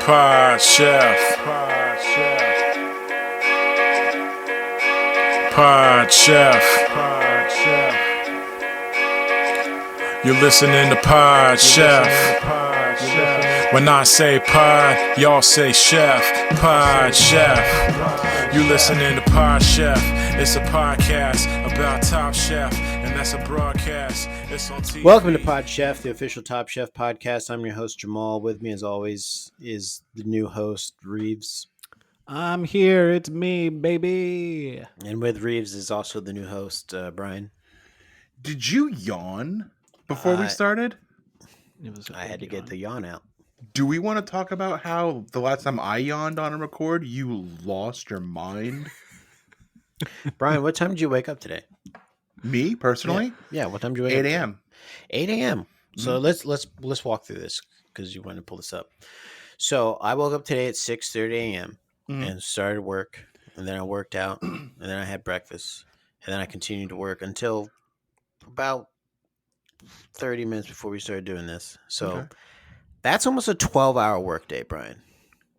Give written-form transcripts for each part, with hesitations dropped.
Pod Chef. Pod Chef. You're listening to Pod Chef. When I say pod, y'all say chef. Pod Chef. You listening to Pod Chef. It's a podcast about Top Chef, and that's a broadcast. It's on TV. Welcome to Pod Chef, the official Top Chef podcast. I'm your host, Jamal. With me, as always, is the new host, Reeves. I'm here. It's me, baby. And with Reeves is also the new host, Brian. Did you yawn before we started? I had to get the yawn out. Do we want to talk about how the last time I yawned on a record, you lost your mind? Brian, what time did you wake up today? Me, personally? Yeah, what time did you wake up? 8 a.m. 8 a.m. So let's walk through this because you want to pull this up. So I woke up today at 6:30 a.m. and started work, and then I worked out, and then I had breakfast, and then I continued to work until about 30 minutes before we started doing this. So that's almost a 12-hour workday, Brian.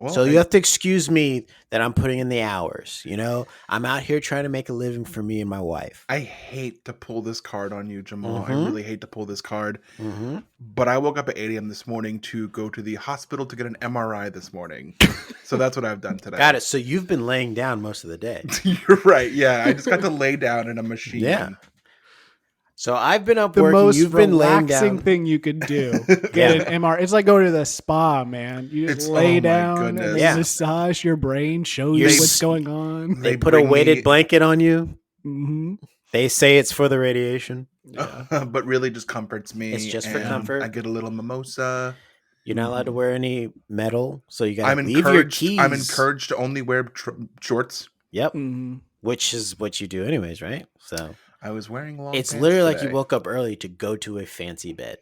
Well, So you have to excuse me that I'm putting in the hours. You know, I'm out here trying to make a living for me and my wife. I hate to pull this card on you, Jamal. I Mhm. really hate to pull this card. Mm-hmm. But I woke up at 8 a.m. this morning to go to the hospital to get an MRI this morning. So that's what I've done today. Got it. So you've been laying down most of the day. You're right. Yeah, I just got to lay down in a machine. Yeah. So I've been up The working. most You've been laying relaxing down. thing you could do. Get an MR. It's like going to the spa, man. You just lay my down goodness. and Yeah. massage your brain, show you You're what's going on. They They put a bring weighted me- blanket on you. hmm They say it's for the radiation. But really just comforts me. It's just for and comfort? I get a little mimosa. You're not allowed to wear any metal, so you got I'm to leave your encouraged. keys. I'm encouraged to only wear shorts. Yep, hmm which is what you do anyways, right? So I was wearing long. it's pants literally like you today. woke up early to go to a fancy bed.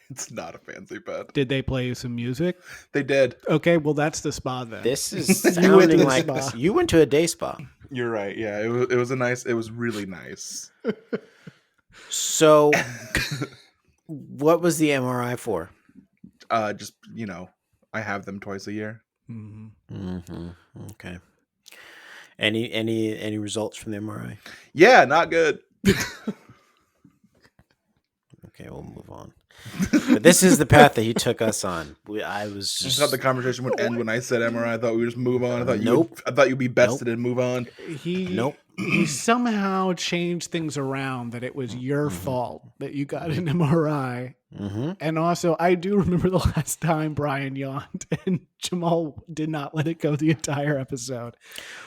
It's not a fancy bed. Did they play you some music? They did. Okay, well, that's the spa then. This is You went to sounding the like spa. you went to a day spa. You're right. Yeah, it was a nice. It was really nice. So, what was the MRI for? Just I have them twice a year. hmm Mm-hmm. Okay. Any results from the MRI? Yeah, not good. Okay, we'll move on. But this is the path that he took us on. I was I just thought the conversation would end when I said MRI. I thought we would just move on. I thought Nope. I thought you'd be bested and move on. Nope. He somehow changed things around that it was your fault that you got an MRI. Mm-hmm. And also, I do remember the last time Brian yawned and Jamal did not let it go the entire episode.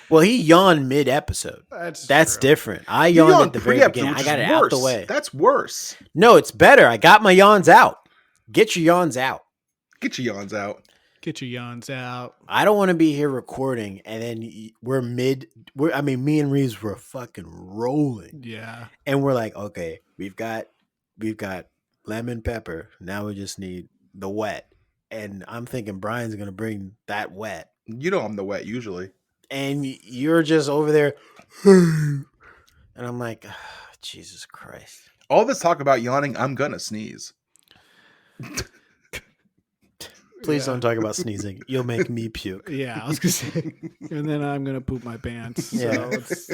Well, he yawned mid-episode. That's true. different. I You yawned at the very pre-episode, beginning. I which got is it out the worse. way. That's worse. No, it's better. I got my yawns out. Get your yawns out. Get your yawns out. Get your yawns out. I don't want to be here recording and then me and Reeves were fucking rolling. Yeah. And we're like, okay, we've got lemon pepper. Now we just need the wet. And I'm thinking Brian's going to bring that wet. You know I'm the wet usually. And you're just over there. And I'm like, Jesus Christ. All this talk about yawning, I'm gonna sneeze. Please don't talk about sneezing. You'll make me puke. Yeah, I was going to say. And then I'm going to poop my pants. So Yeah. it's,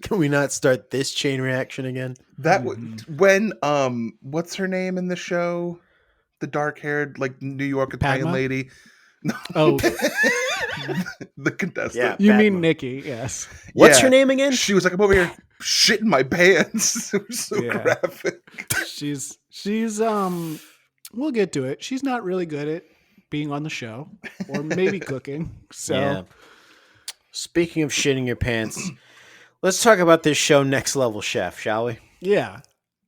Can we not start this chain reaction again? That when what's her name in the show? The dark-haired, like New York Italian Padma? lady. oh, The contestant. Yeah. you Padma. mean Nikki? Yes. What's Yeah. her name again? She was like, I'm over here shitting my pants. It was so Yeah. graphic. She's we'll get to it. She's not really good at being on the show or maybe cooking. So Yeah. Speaking of shitting your pants, let's talk about this show, Next Level Chef, shall we? yeah.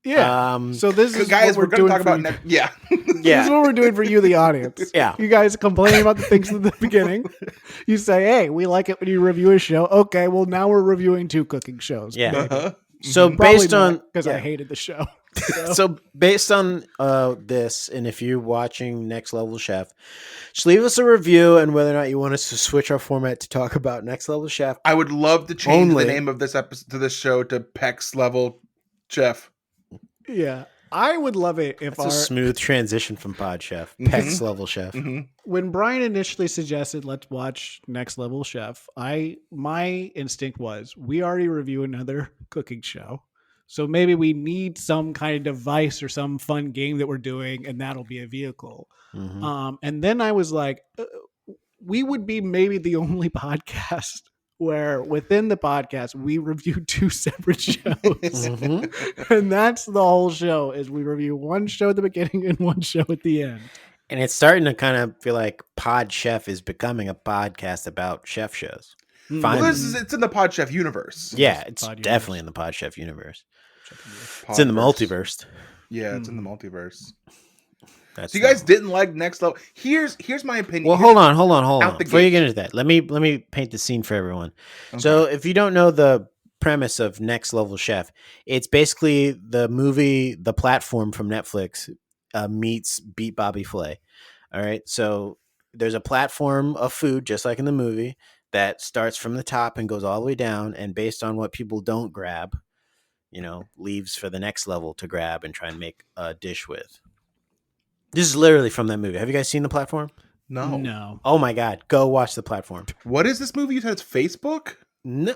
Yeah. So this is Guys, what we're we're gonna doing talk for about you. yeah. This is Yeah. what we're doing for you, the audience. Yeah. You guys complain about the things at the beginning. You say, hey, we like it when you review a show. Okay, well, now we're reviewing 2 cooking shows. Yeah. Uh-huh. So based on because I hated the show. so based on this, and if you're watching Next Level Chef, just leave us a review and whether or not you want us to switch our format to talk about Next Level Chef. I would love to change Only- the name of this episode to this show to Peck's Level Chef. Yeah. I would love it if That's a smooth transition from Pod Chef, Peck's Level Chef. when Brian initially suggested let's watch Next Level Chef, my instinct was we already review another cooking show. So maybe we need some kind of device or some fun game that we're doing, and that'll be a vehicle. And then I was like, we would be maybe the only podcast where within the podcast we review two separate shows. And that's the whole show is we review one show at the beginning and one show at the end. And it's starting to kind of feel like Pod Chef is becoming a podcast about chef shows. Well, Finally. it's in the Pod Chef universe. Yeah, it's Pod definitely universe. in the Pod Chef universe. It's in the Podverse. multiverse. Yeah, it's in the multiverse. That's So you guys didn't like Next Level. Here's my opinion. Well, Here's- hold on. Out the Before you gate. get into that, let me paint the scene for everyone. So, if you don't know the premise of Next Level Chef, it's basically the movie, the platform from Netflix meets Beat Bobby Flay. All right, so there's a platform of food, just like in the movie, that starts from the top and goes all the way down, and based on what people don't grab, leaves for the next level to grab and try and make a dish with. This is literally from that movie. Have you guys seen the platform? No. Oh my God, go watch the platform. What is this movie? You said it's Facebook? No,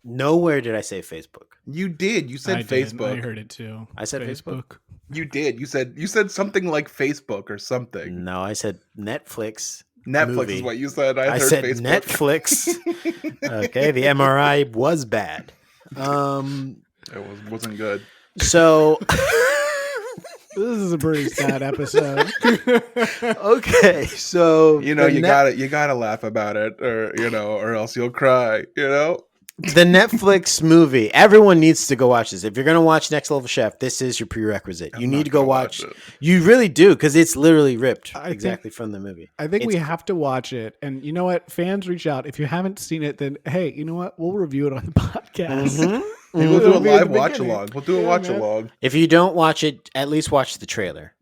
nowhere did I say Facebook. You did. You said I did. Facebook. I heard it too. I said Facebook. You did. You said something like Facebook or something. No, I said Netflix. Netflix movie. is what you said. I I heard said Facebook. Netflix. Okay, the MRI was bad. It wasn't good. So This is a pretty sad episode. okay, so You the gotta laugh about it, or else you'll cry. the Netflix movie. Everyone needs to go watch this. If you're gonna watch Next Level Chef, this is your prerequisite. You I'm need not to go gonna watch. watch it. You really do, because it's literally ripped I think- exactly from the movie. I think we It's- have to watch it. And you know what? Fans reach out. If you haven't seen it, then hey, you know what? We'll review it on the podcast. Maybe we'll do It'll a be at the live watch beginning. along. We'll do a Yeah, watch man. along. If you don't watch it, at least watch the trailer.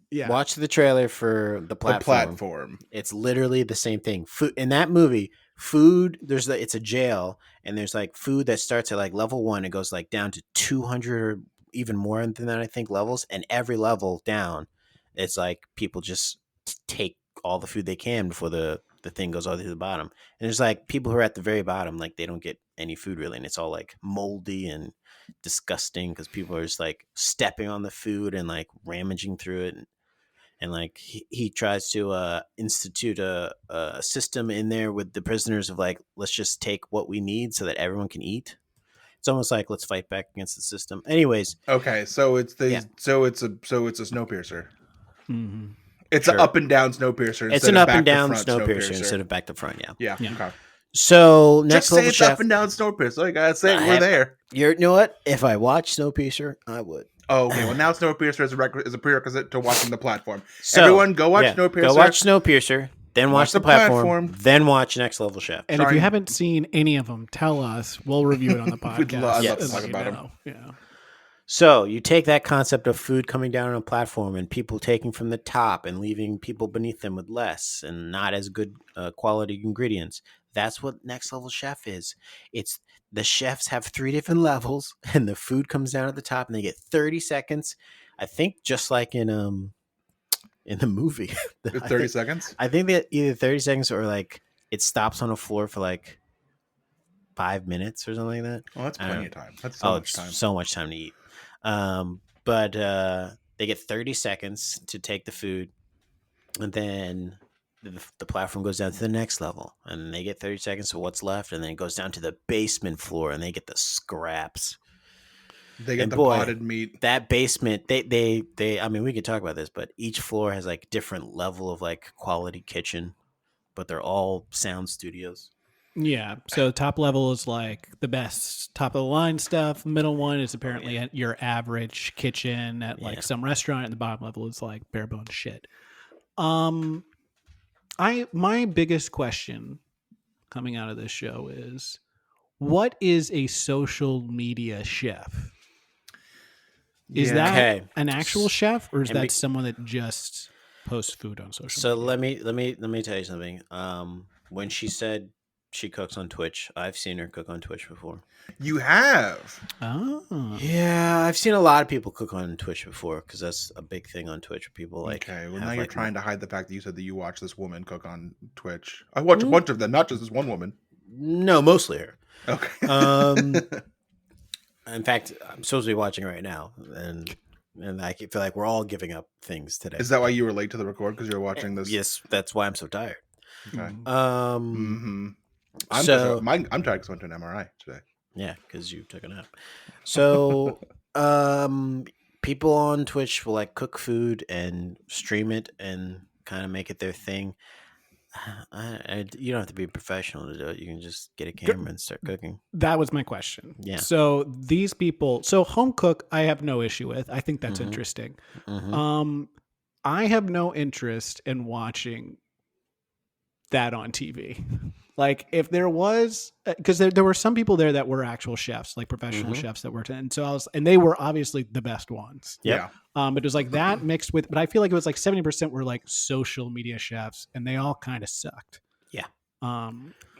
Yeah. Watch the trailer for the The platform. platform. It's literally the same thing. Food in that movie. Food. It's a jail, and there's like food that starts at like level 1. It goes like down to 200 or even more than that. I think levels, and every level down, it's like people just take all the food they can before the thing goes all the way to the bottom. And there's like people who are at the very bottom, like they don't get any food really, and it's all like moldy and disgusting because people are just like stepping on the food and like ramaging through it. And like he tries to institute a system in there with the prisoners of like, let's just take what we need so that everyone can eat. It's almost like let's fight back against the system. Anyways, Okay, so it's Yeah. so it's a Snowpiercer. Mhm. It's Sure. an up and down Snowpiercer. it's instead an of up back and to down front Snowpiercer instead of back to front. Yeah. Yeah. Yeah. Okay. So next Just say level it's chef. up and down Snowpiercer. All you gotta say, I we're have- there. You know what? If I watch Snowpiercer, I would. Oh, okay. Well, now Snowpiercer is a prerequisite to watching the platform. So, Everyone, go watch yeah, Snowpiercer. Go watch Snowpiercer. Then watch the platform. Then watch Next Level Chef. And if Sorry. you haven't seen any of them, tell us. We'll review it on the podcast. We'd love to and talk let you about 'em. know. Yeah. So you take that concept of food coming down on a platform and people taking from the top and leaving people beneath them with less and not as good quality ingredients. That's what Next Level Chef is. It's the chefs have 3 different levels, and the food comes down at the top, and they get 30 seconds. I think just like in the movie, It's I 30 think- seconds. I think that either 30 seconds or like it stops on a floor for like 5 minutes or something like that. Well, that's I don't plenty know. of time. That's so much it's time. so much time to eat. But they get 30 seconds to take the food, and then the platform goes down to the next level, and they get 30 seconds of what's left, and then it goes down to the basement floor, and they get the scraps. They get and the boy, potted meat. That basement, they I mean, we could talk about this, but each floor has like different level of like quality kitchen, but they're all sound studios. Yeah. So top level is like the best top of the line stuff. Middle one is apparently at your average kitchen at like Yeah. some restaurant. And the bottom level is like bare bones shit. My biggest question coming out of this show is, what is a social media chef? Is Yeah. that Okay. an actual chef, or is And that be- someone that just posts food on social So media? let me tell you something. When she said she cooks on Twitch. I've seen her cook on Twitch before. You have. Oh. Yeah, I've seen a lot of people cook on Twitch before because that's a big thing on Twitch. People like. Okay, well have, now you're like, trying to hide the fact that you said that you watch this woman cook on Twitch. I watch a bunch of them, not just this one woman. No, mostly her. Okay. In fact, I'm supposed to be watching right now, and I feel like we're all giving up things today. Is that why you were late to the record because you're watching this? Yes, that's why I'm so tired. Okay. Um, I'm so tired because I went to an MRI today. yeah, because you took a nap. So, people on Twitch will like cook food and stream it and kind of make it their thing. You don't have to be a professional to do it. You can just get a camera and start cooking. That was my question. Yeah. So these people, so home cook, I have no issue with. I think that's Mhm. interesting. Mhm. I have no interest in watching that on TV. Like if there was, because there were some people there that were actual chefs, like professional Mhm. chefs that were, and so and they were obviously the best ones. Yep. Yeah. It was like that mixed with, but I feel like it was like 70% were like social media chefs, and they all kind of sucked. Yeah.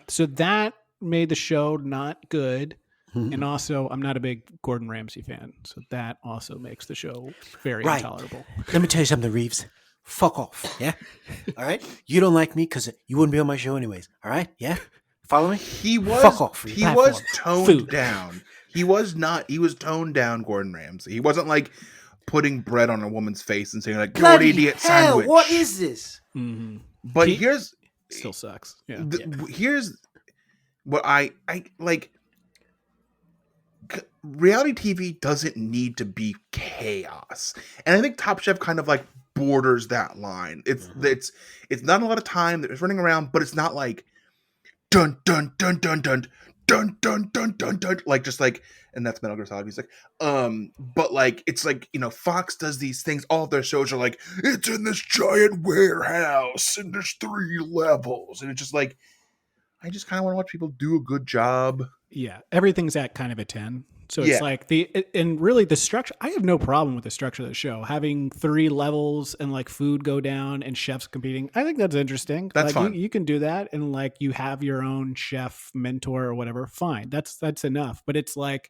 So that made the show not good. And also, I'm not a big Gordon Ramsay fan, so that also makes the show very Right. intolerable. Let me tell you something, Reeves. Fuck off. Yeah. All right. You don't like me because you wouldn't be on my show anyways. All right. Yeah. Follow me. He was Fuck off for your he platform. was toned Food. down. He was toned down, Gordon Ramsay. He wasn't like putting bread on a woman's face and saying like, "You're an idiot sandwich." What is this? Mm-hmm. But He- here's Still sucks. Yeah. here's what I like. Reality TV doesn't need to be chaos, and I think Top Chef kind of like borders that line. It's not a lot of time that it's running around, but it's not like dun dun dun dun dun dun dun dun dun dun like just like, and that's Metal Gear Solid music. But like it's like, you know, Fox does these things. All of their shows are like, it's in this giant warehouse and there's 3 levels, and it's just like, I just kind of want to watch people do a good job. Yeah, everything's at kind of a 10. So Yeah. it's like and really the structure, I have no problem with the structure of the show. Having 3 levels and like food go down and chefs competing. I think that's interesting. That's like, fun. You can do that and like you have your own chef mentor or whatever. Fine. That's enough. But it's like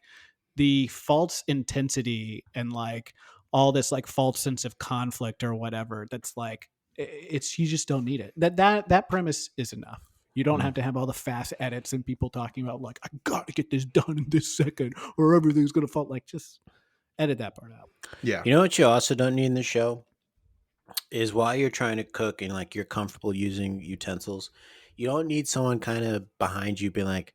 the false intensity and like all this like false sense of conflict or whatever. That's like, it's, you just don't need it. That premise is enough. You don't have to have all the fast edits and people talking about like, I got to get this done in this second or everything's going to fall. Like, just edit that part out. Yeah. You know what you also don't need in the show is while you're trying to cook and like you're comfortable using utensils, you don't need someone kind of behind you being like,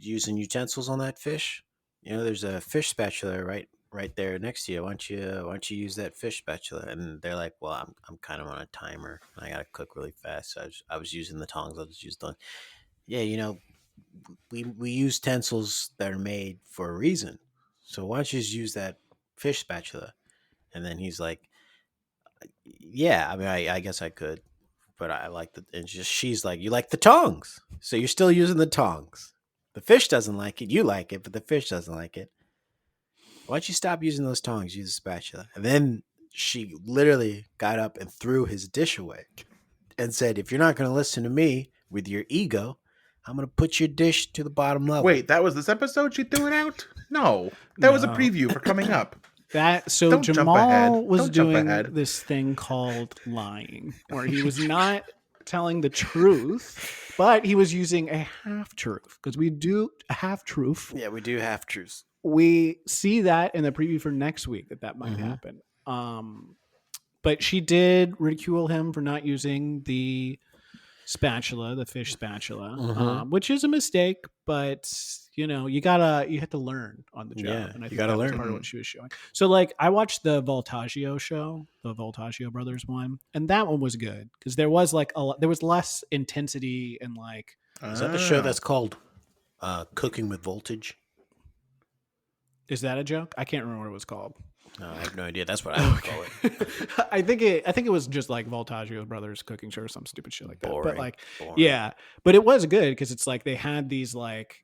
using utensils on that fish. You know, there's a fish spatula right there next to you. Why don't you use that fish spatula? And they're like, well, I'm kind of on a timer. I gotta cook really fast. So I was using the tongs. I'll just use the. Yeah, you know, we use utensils that are made for a reason. So why don't you just use that fish spatula? And then he's like, yeah, I mean, I guess I could, but I like the. And she's like, you like the tongs, so you're still using the tongs. The fish doesn't like it. You like it, but the fish doesn't like it. Why don't you stop using those tongs? Use a spatula. And then she literally got up and threw his dish away and said, if you're not going to listen to me with your ego, I'm going to put your dish to the bottom level. Wait, that was this episode she threw it out? No. That was a No. preview for coming up. So Don't jump ahead. Jamal was Don't jump doing ahead. this thing called lying, where he was not telling the truth, but he was using a half truth, because we do a half truth. Yeah, we do half truths. We see that in the preview for next week that might Mhm. happen. But she did ridicule him for not using the spatula, the fish spatula, Mhm. which is a mistake, but you know, you have to learn on the job. Yeah, and I you think gotta that was learn. part of what she was showing. So like I watched the Voltaggio show, the Voltaggio brothers one, and that one was good because there was like there was less intensity and like, Is that the show that's called Cooking with Voltage? is that a joke? I can't remember what it was called. No, I have no idea. That's what I would call it. I think it was just like Voltaggio brothers cooking show or some stupid shit like that. But Boring. like, Boring. yeah, but it was good because it's like they had these like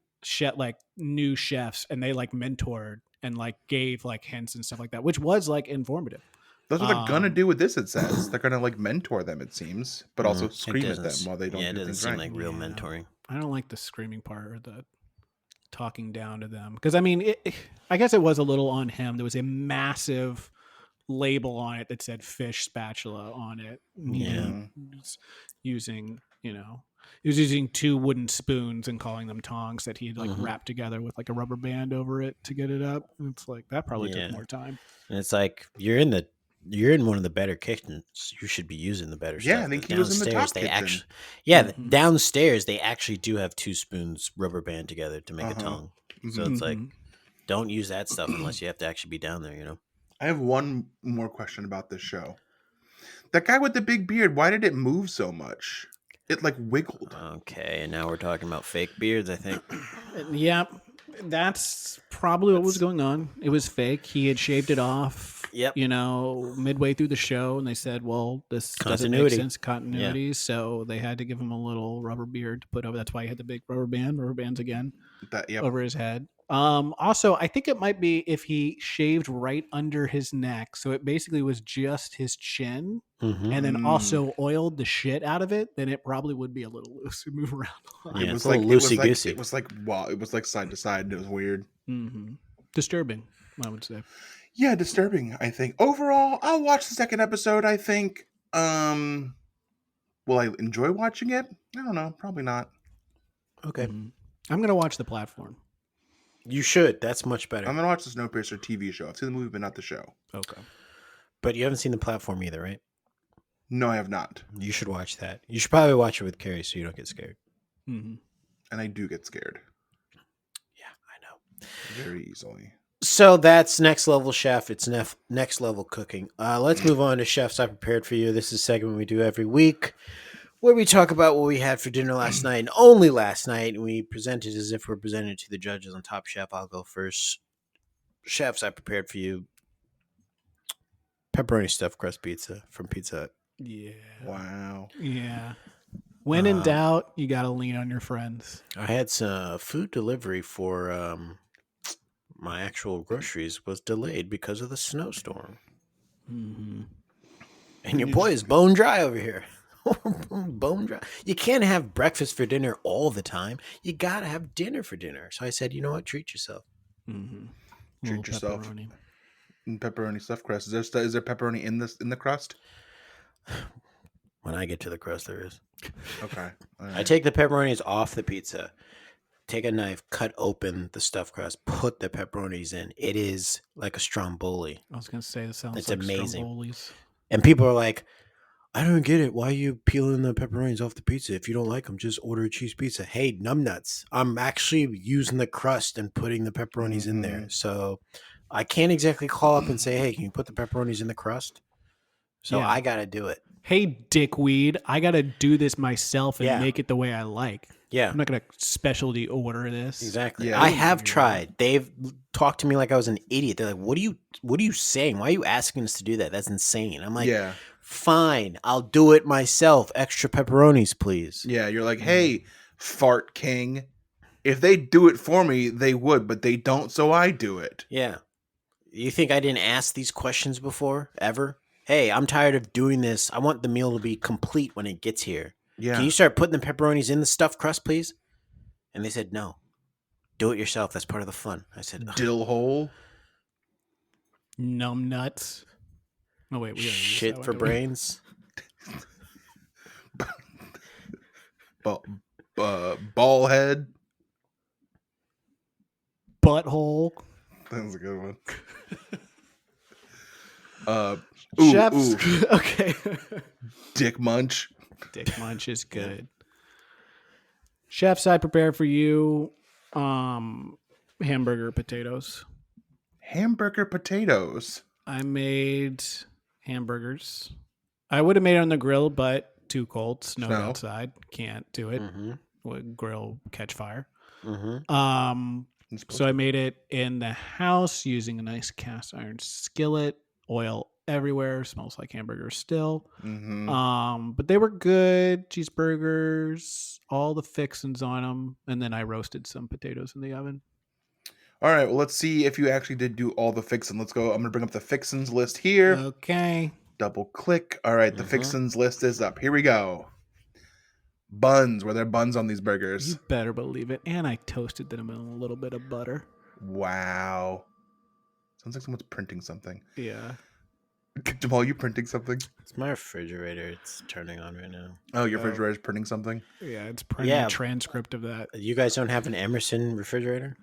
new chefs and they like mentored and like gave like hints and stuff like that, which was like informative. That's what they're gonna do with this, it says. They're gonna like mentor them, it seems, but also It scream at them doesn't- while they don't Yeah, it do doesn't things seem right. like real Yeah. mentoring. I don't like the screaming part or the talking down to them because I mean, I guess it was a little on him. There was a massive label on it that said "fish spatula" on it. Yeah. He was using, he was using 2 wooden spoons and calling them tongs that he had like wrapped together with like a rubber band over it to get it up. And it's like that probably took more time. And it's like you're in one of the better kitchens. You should be using the better stuff. Yeah, I think he was in the top they kitchen. actually, downstairs they actually do have 2 spoons rubber band together to make a tongue. So Mhm. it's like, don't use that stuff unless you have to actually be down there. I have one more question about this show. That guy with the big beard, why did it move so much? It like wiggled. Okay, and now we're talking about fake beards, I think. Yeah, that's probably what was going on. It was fake. He had shaved it off. Yep. Midway through the show, and they said, "Well, this doesn't make Continuity. sense, continuity." So they had to give him a little rubber beard to put over. That's why he had the big rubber bands again over his head. Also, I think it might be if he shaved right under his neck, so it basically was just his chin, and then also oiled the shit out of it. Then it probably would be a little loose and move around. Yeah, It was it's a like little loosey-goosey. It was like side to side, and it was weird. Disturbing, I would say. Yeah, disturbing. I think overall, I'll watch the second episode. I think. Will I enjoy watching it? I don't know. Probably not. Okay. I'm gonna watch The Platform. You should. That's much better. I'm gonna watch the Snowpiercer TV show. I've seen the movie, but not the show. Okay. But you haven't seen the platform either, right? No, I have not, You should watch that. You should probably watch it with Carrie so you don't get scared. Mm-hmm. and I do get scared Yeah, I know. very easily. So that's Next Level Chef. It's next level cooking. Let's move on to Chefs I Prepared for You. This is a segment we do every week where we talk about what we had for dinner last night and only last night. And we present it as if we're presenting it to the judges on Top Chef. I'll go first. Chefs I Prepared for You. Pepperoni stuffed crust pizza from Pizza Hut. Yeah. Wow. Yeah. When in doubt, you got to lean on your friends. I had some food delivery for my actual groceries was delayed because of the snowstorm. Mm-hmm. And your boy is bone dry over here. Bone dry. You can't have breakfast for dinner all the time. You got to have dinner for dinner. So I said, you know what? Treat yourself. Mm-hmm. Treat yourself. And pepperoni stuffed crust. Is there pepperoni in the crust? When I get to the crust, there is. Okay. All right. I take the pepperonis off the pizza, take a knife, cut open the stuffed crust, put the pepperonis in. It is like a stromboli. I was going to say it sounds It's like amazing. Strombolis. And people are like, I don't get it. Why are you peeling the pepperonis off the pizza? If you don't like them, just order a cheese pizza. Hey, numbnuts. I'm actually using the crust and putting the pepperonis in there. So I can't exactly call up and say, hey, can you put the pepperonis in the crust? So Yeah. I got to do it. Hey, dickweed, I got to do this myself and Yeah. make it the way I like. Yeah. I'm not going to specialty order this. Exactly. Yeah. I have tried. They've talked to me like I was an idiot. They're like, what are you saying? Why are you asking us to do that? That's insane. I'm like, Yeah. fine, I'll do it myself. Extra pepperonis, please. Yeah. You're like, hey, fart king. If they do it for me, they would, but they don't, so I do it. Yeah. You think I didn't ask these questions before? Ever? Hey, I'm tired of doing this. I want the meal to be complete when it gets here. Yeah. Can you start putting the pepperonis in the stuffed crust, please? And they said, no. Do it yourself. That's part of the fun. I said, ugh. Dill hole. Numb nuts. Oh, wait. We already used Shit that for one, didn't we? brains. Ball head. Butthole. That was a good one. Chefs. Okay. Dick munch. Dick munch is good. Chefs, I prepared for you hamburger potatoes. Hamburger potatoes. I made hamburgers. I would have made it on the grill, but too cold, snow Snow. outside. Can't do it. Mm-hmm. Would grill catch fire. Mm-hmm. So I made it in the house using a nice cast iron skillet. Oil everywhere. Smells like hamburgers still. Mm-hmm. But they were good. Cheeseburgers, all the fixings on them, and then I roasted some potatoes in the oven. All right. Well, let's see if you actually did do all the fixins. Let's go. I'm going to bring up the fixins list here. Okay. Double click. All right. The fixins list is up. Here we go. Buns. Were there buns on these You burgers? better believe it. And I toasted them in a little bit of butter. Wow. Sounds like someone's printing something. Yeah. Jamal, you printing something? It's my refrigerator. It's turning on right now. Oh, your refrigerator's printing something? Yeah, it's printing Yeah. a transcript of that. You guys don't have an Emerson refrigerator?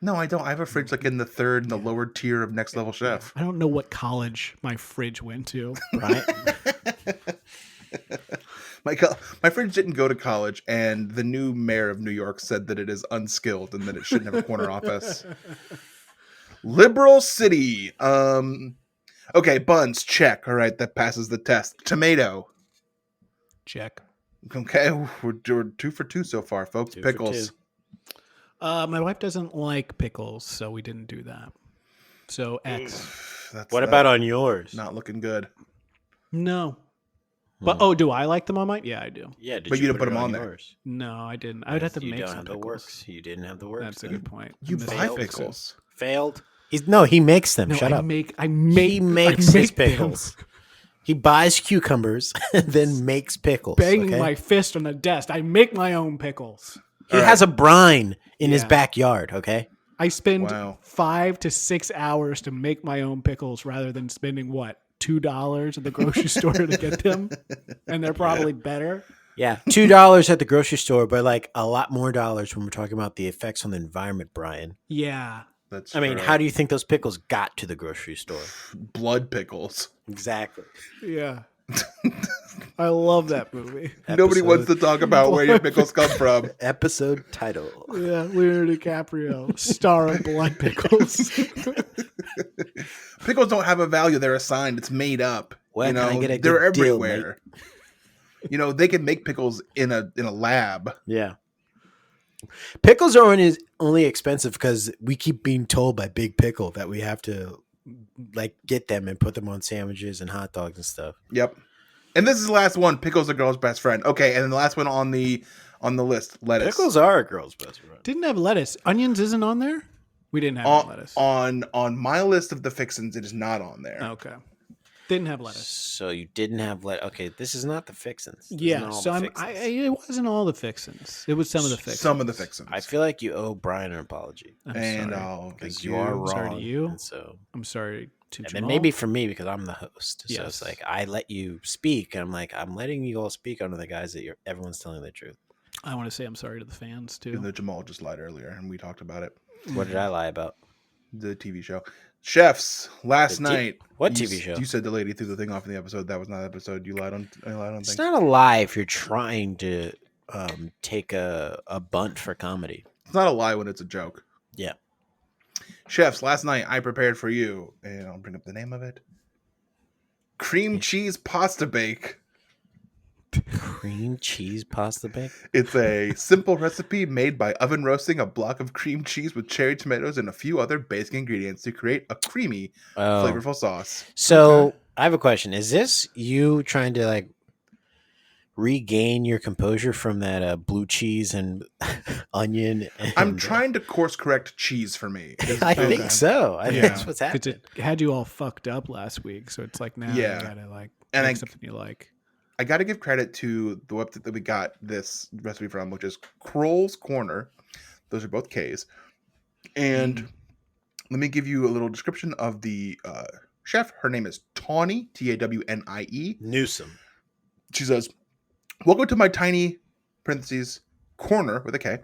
No, I don't. I have a fridge like in the third and the lower tier of Next Level Chef. I don't know what college my fridge went to. Right? My fridge didn't go to college, and the new mayor of New York said that it is unskilled and that it shouldn't have a corner office. Liberal city. Okay, buns, check. All right, that passes the test. Tomato. Check. Okay, we're 2 for 2 so far, folks. 2 for Pickles. 2. My wife doesn't like pickles, so we didn't do that. So X. What about on yours? Not looking good. No. But do I like them on mine? Yeah, I do. Yeah, did But you didn't put it them on there. yours? No, I didn't. I would have to You make don't some have the pickles. works. You didn't have the works. That's a then. good point. You I buy missed pickles. Failed. He makes them. No, Shut I up. Make He I makes his make pickles. He buys cucumbers and then makes pickles. Banging okay? my fist on the desk. I make my own pickles. He has a brine in his Yeah. backyard, okay? I spend Wow. 5 to 6 hours to make my own pickles rather than spending $2 at the grocery store to get them, and they're probably better. Yeah. $2 at the grocery store, but like a lot more dollars when we're talking about the effects on the environment, Brian. Yeah, That's I mean, true. how do you think those pickles got to the grocery store? Blood pickles. Exactly. yeah. I love that movie. Nobody wants to talk about where your pickles come from. Episode title. Yeah, Leonardo DiCaprio, star of Blood Pickles. Pickles don't have a value. They're assigned. It's made up. Well, you can I know, get a they're good deal, everywhere. You know, they can make pickles in a lab. Yeah. Pickles are only expensive because we keep being told by Big Pickle that we have to like get them and put them on sandwiches and hot dogs and stuff. Yep. And this is the last one. Pickles are girl's best friend. Okay, and then the last one on the list, lettuce. Pickles are a girl's best friend. Didn't have lettuce. Onions isn't on there. We didn't have on, lettuce. on my list of the fixins, it is not on there. Okay, didn't have lettuce. So you didn't have Okay, this is not the fixins. This is Yeah, not all so the fixins. it wasn't all the fixins. It was some of the fixins. Some of the fixins. I feel like you owe Brian an apology I'm and sorry. I'll because thank you are wrong. sorry to you. And so, I'm sorry to and Jamal. then maybe for me because I'm the host. So Yes. it's like I let you speak, and I'm like I'm letting you all speak under the guise that everyone's telling the truth. I want to say I'm sorry to the fans too. Even though Jamal just lied earlier, and we talked about it. What did I lie about? The TV show. Chefs, last The t- night. what you TV show? You said the lady threw the thing off in the episode. That was not the episode. You lied on It's things. not a lie if you're trying to take a bunt for comedy. It's not a lie when it's a joke. Yeah. Chefs, last night I prepared for you, and I'll bring up the name of it. Cream cheese pasta bake. Cream cheese pasta bake? It's a simple recipe made by oven roasting a block of cream cheese with cherry tomatoes and a few other basic ingredients to create a creamy, flavorful sauce. So I have a question. Is this you trying to like regain your composure from that blue cheese and onion? And, I'm trying to course correct cheese for me. I think so. I think Yeah. that's what's 'Cause happening. it had you all fucked up last week, so it's like now Yeah. you gotta like And make I- something you like. I got to give credit to the website that we got this recipe from, which is Kroll's Corner. Those are both K's. And let me give you a little description of the chef. Her name is Tawny, Tawnie. Newsom. She says, "Welcome to my tiny parentheses corner with a K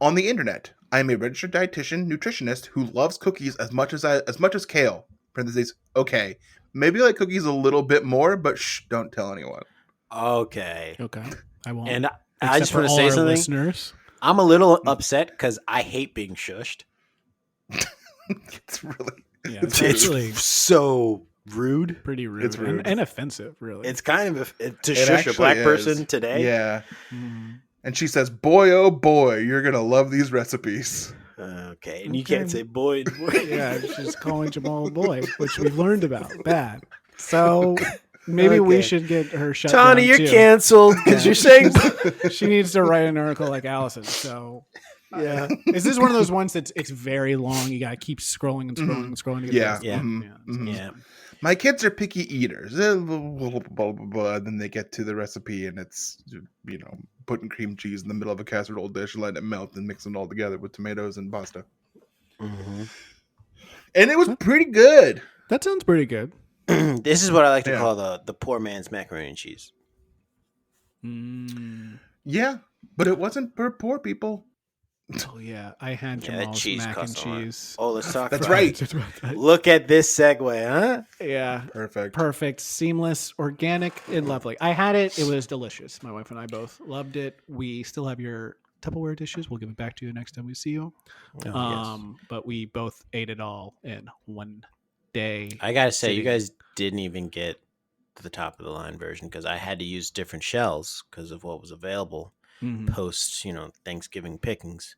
on the internet. I am a registered dietitian nutritionist who loves cookies as much as kale. Parentheses. Okay, maybe I like cookies a little bit more, but shh, don't tell anyone." Okay. Okay, I won't. And I Except just for want to all say our something. listeners. I'm a little upset because I hate being shushed. It's really Yeah, It's it's rude. actually So rude. pretty rude, It's rude. And offensive, really. It's kind of to It shush a actually black is. person today. Yeah. Mhm. And she says, "Boy, oh boy, you're gonna love these recipes." Okay, and you Okay. can't say boy. Yeah, she's calling Jamal a boy, which we've learned about. Bad. So maybe we Okay. should get her shut Tawny, down you're too. canceled because you're saying. She needs to write an article like Allison. So Yeah. is this one of those ones that's it's very long? You got to keep scrolling and scrolling and scrolling to get Yeah. to the Yeah. rest of it? Mhm. Yeah. Yeah. My kids are picky eaters. Blah, blah, blah, blah. Then they get to the recipe, and it's putting cream cheese in the middle of a casserole dish, letting it melt, and mixing it all together with tomatoes and pasta. Mm-hmm. And it was pretty good. That sounds pretty good. This is what I like to Yeah. call the poor man's macaroni and cheese. Yeah, but it wasn't for poor people. Oh yeah, I had Yeah, that Jamal's cheese mac and costs a lot. cheese. Oh, let's talk. That's about right. it. Look at this segue, huh? Yeah, Perfect. perfect, seamless, organic, and lovely. I had it. It was delicious. My wife and I both loved it. We still have your Tupperware dishes. We'll give it back to you next time we see you. Oh, But we both ate it all in one day. I gotta say, you sitting. guys didn't even get the top of the line version because I had to use different shells because of what was available Mhm. post, Thanksgiving pickings.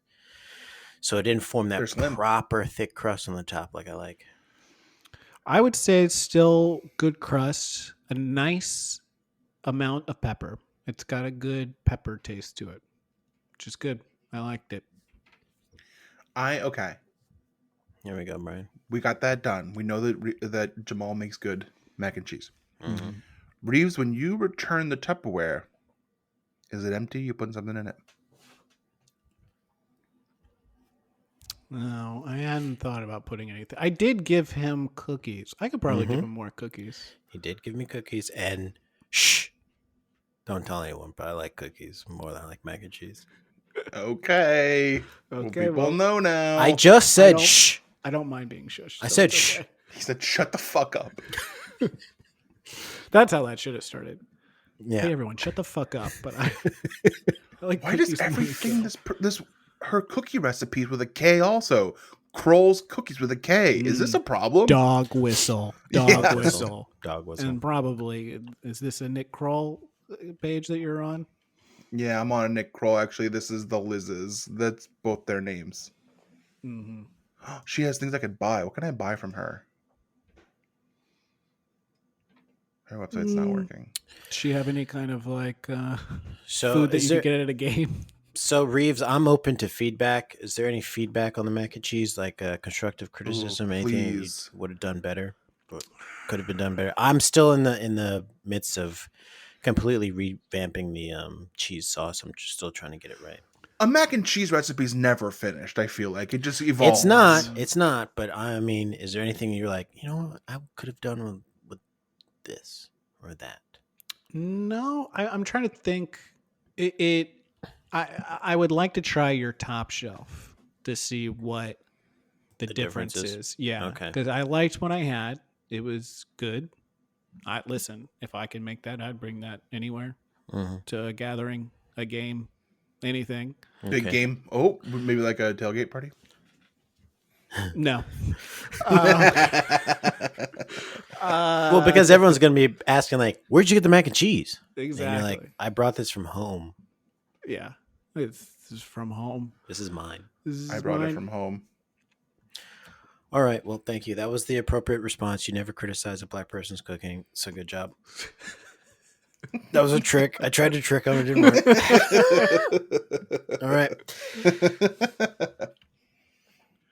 So it didn't form They're that slim. proper thick crust on the top like I like. I would say it's still good crust, a nice amount of pepper. It's got a good pepper taste to it, which is good. I liked it. Okay. Here we go, Brian. We got that done. We know that Jamal makes good mac and cheese. Mm-hmm. Reeves, when you return the Tupperware, is it empty? You putting something in it? No, I hadn't thought about putting anything. I did give him cookies. I could probably give him more cookies. He did give me cookies and shh. Don't tell anyone, but I like cookies more than I like mac and cheese. Okay. Okay, People well, know now. I just said don't- shh. I don't mind being shushed. I so said it's shh. okay. He said, "Shut the fuck up." That's how that should have started. Yeah. Hey everyone, shut the fuck up. But I like Why does cookies more than everything Phil. this her cookie recipes with a K also? Kroll's cookies with a K. Is this a problem? Dog whistle. Dog Yeah. whistle. Dog whistle. And probably is this a Nick Kroll page that you're on? Yeah, I'm on a Nick Kroll. Actually, this is the Liz's. That's both their names. Mm-hmm. She has things I could buy. What can I buy from her? Her website's not working. Does she have any kind of like So food that is you there, could get at a game? So Reeves, I'm open to feedback. Is there any feedback on the mac and cheese, like constructive criticism, anything you please. would have done better, but could have been done better? I'm still in the midst of completely revamping the cheese sauce. I'm just still trying to get it right. A mac and cheese recipe's never finished. I feel like it just evolves. It's not. But I mean, is there anything you're like, what I could have done with this or that? No, I'm trying to think. I would like to try your top shelf to see what the difference differences? is. Yeah, Okay. because I liked what I had. It was good. Listen, if I can make that, I'd bring that anywhere to a gathering, a game, anything. Big Okay. game. Oh, maybe like a tailgate party. No. Well, because everyone's gonna be asking like, "Where'd you get the mac and cheese?" And you're Exactly. like, "I brought this from home. Yeah, this is from home. This is mine." This is I brought mine. it from home. All right. Well, thank you. That was the appropriate response. You never criticize a black person's cooking, so good job. That was a trick. I tried to trick him. It didn't work. All right.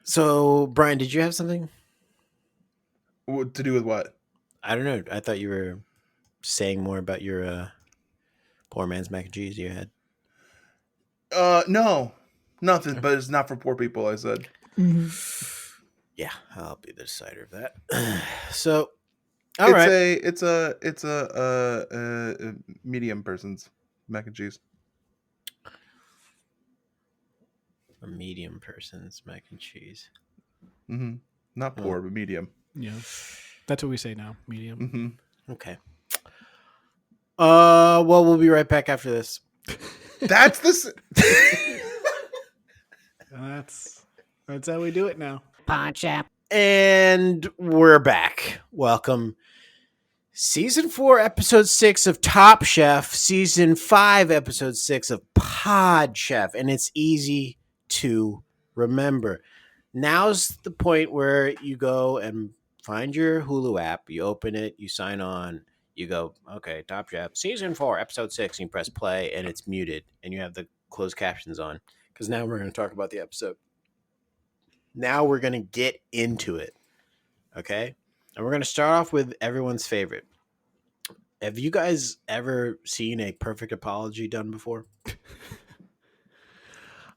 So, Brian, did you have something? What to do with what? I don't know. I thought you were saying more about your poor man's mac and cheese you had. No, nothing. But it's not for poor people. I said. Yeah, I'll be the decider of that. So, all right. It's a medium person's mac and cheese. A medium person's mac and cheese. Mm-hmm. Not poor, but medium. Yeah, that's what we say now. Medium. Mm-hmm. Okay. Well, we'll be right back after this. That's the. That's how we do it now. And we're back. Welcome. Season 4, episode 6 of Top Chef. Season 5, episode 6 of Pod Chef. And it's easy to remember. Now's the point where you go and find your Hulu app. You open it. You sign on. You go, okay, Top Chef. Season 4, episode 6. And you press play and it's muted. And you have the closed captions on. Because now we're going to talk about the episode. Now we're going to get into it. Okay? And we're going to start off with everyone's favorite. Have you guys ever seen a perfect apology done before?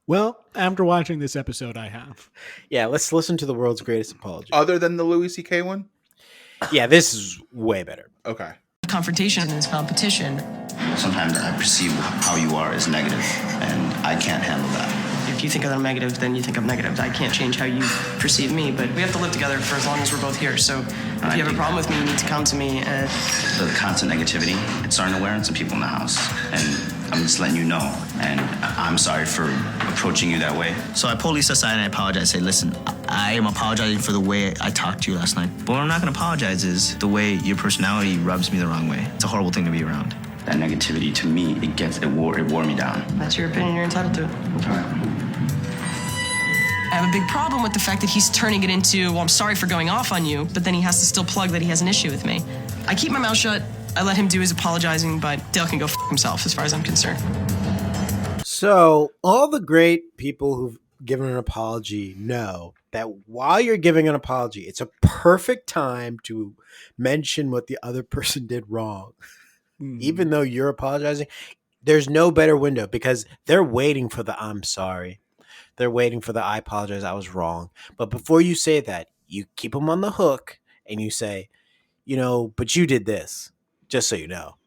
Well, after watching this episode, I have. Yeah, let's listen to the world's greatest apology. Other than the Louis C.K. one? Yeah, this is way better. Okay. Confrontation is competition. Sometimes I perceive how you are as negative, and I can't handle that. If you think I'm negative, then you think I'm negative. I can't change how you perceive me, but we have to live together for as long as we're both here. So if you have a problem with me, you need to come to me. The constant negativity, it's starting to wear on some people in the house, and I'm just letting you know. And I'm sorry for approaching you that way. So I pull Lisa aside and I apologize. I say, listen, I am apologizing for the way I talked to you last night. But what I'm not going to apologize is the way your personality rubs me the wrong way. It's a horrible thing to be around. That negativity, to me, it wore me down. That's your opinion. You're entitled to it. All right. I have a big problem with the fact that he's turning it into, well, I'm sorry for going off on you, but then he has to still plug that he has an issue with me. I keep my mouth shut. I let him do his apologizing, but Dale can go f himself as far as I'm concerned. So, all the great people who've given an apology know that while you're giving an apology, it's a perfect time to mention what the other person did wrong. Even though you're apologizing, there's no better window because they're waiting for the I'm sorry. They're waiting for the I apologize, I was wrong. But before you say that, you keep them on the hook and you say, but you did this, just so you know.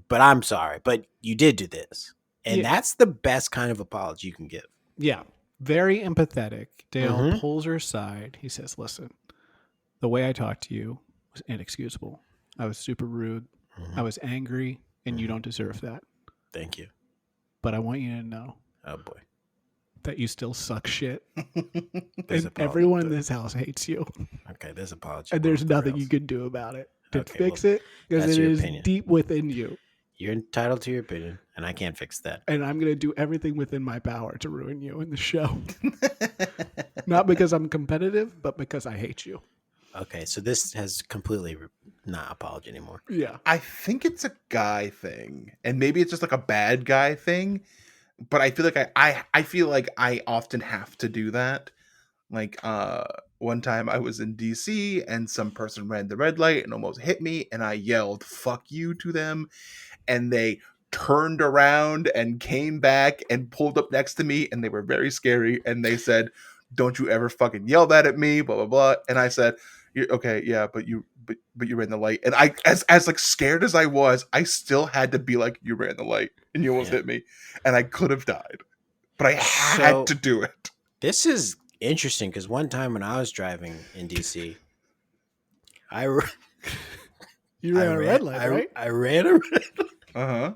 But I'm sorry, but you did do this. And that's the best kind of apology you can give. Yeah. Very empathetic. Dale pulls her aside. He says, listen, the way I talked to you was inexcusable. I was super rude. I was angry, and you don't deserve that. Thank you. But I want you to know. Oh, boy. That you still suck shit. And everyone in this house hates you. Okay, there's apology. And there's nothing you can do about it to fix it because it is deep within you. You're entitled to your opinion, and I can't fix that. And I'm going to do everything within my power to ruin you in the show. Not because I'm competitive, but because I hate you. Okay, so this has completely not apology anymore. Yeah. I think it's a guy thing, and maybe it's just like a bad guy thing, but I feel like I feel like I often have to do that. Like one time I was in DC and some person ran the red light and almost hit me, and I yelled "fuck you" to them, and they turned around and came back and pulled up next to me, and they were very scary, and they said, "Don't you ever fucking yell that at me," blah blah blah. And I said, "Okay, yeah, but you ran the light." And I, as like scared as I was, I still had to be like, "You ran the light and you almost hit me," and I could have died, but I had to do it. This is interesting because one time when I was driving in DC, You ran a red light, right? I ran a red light. Uh-huh.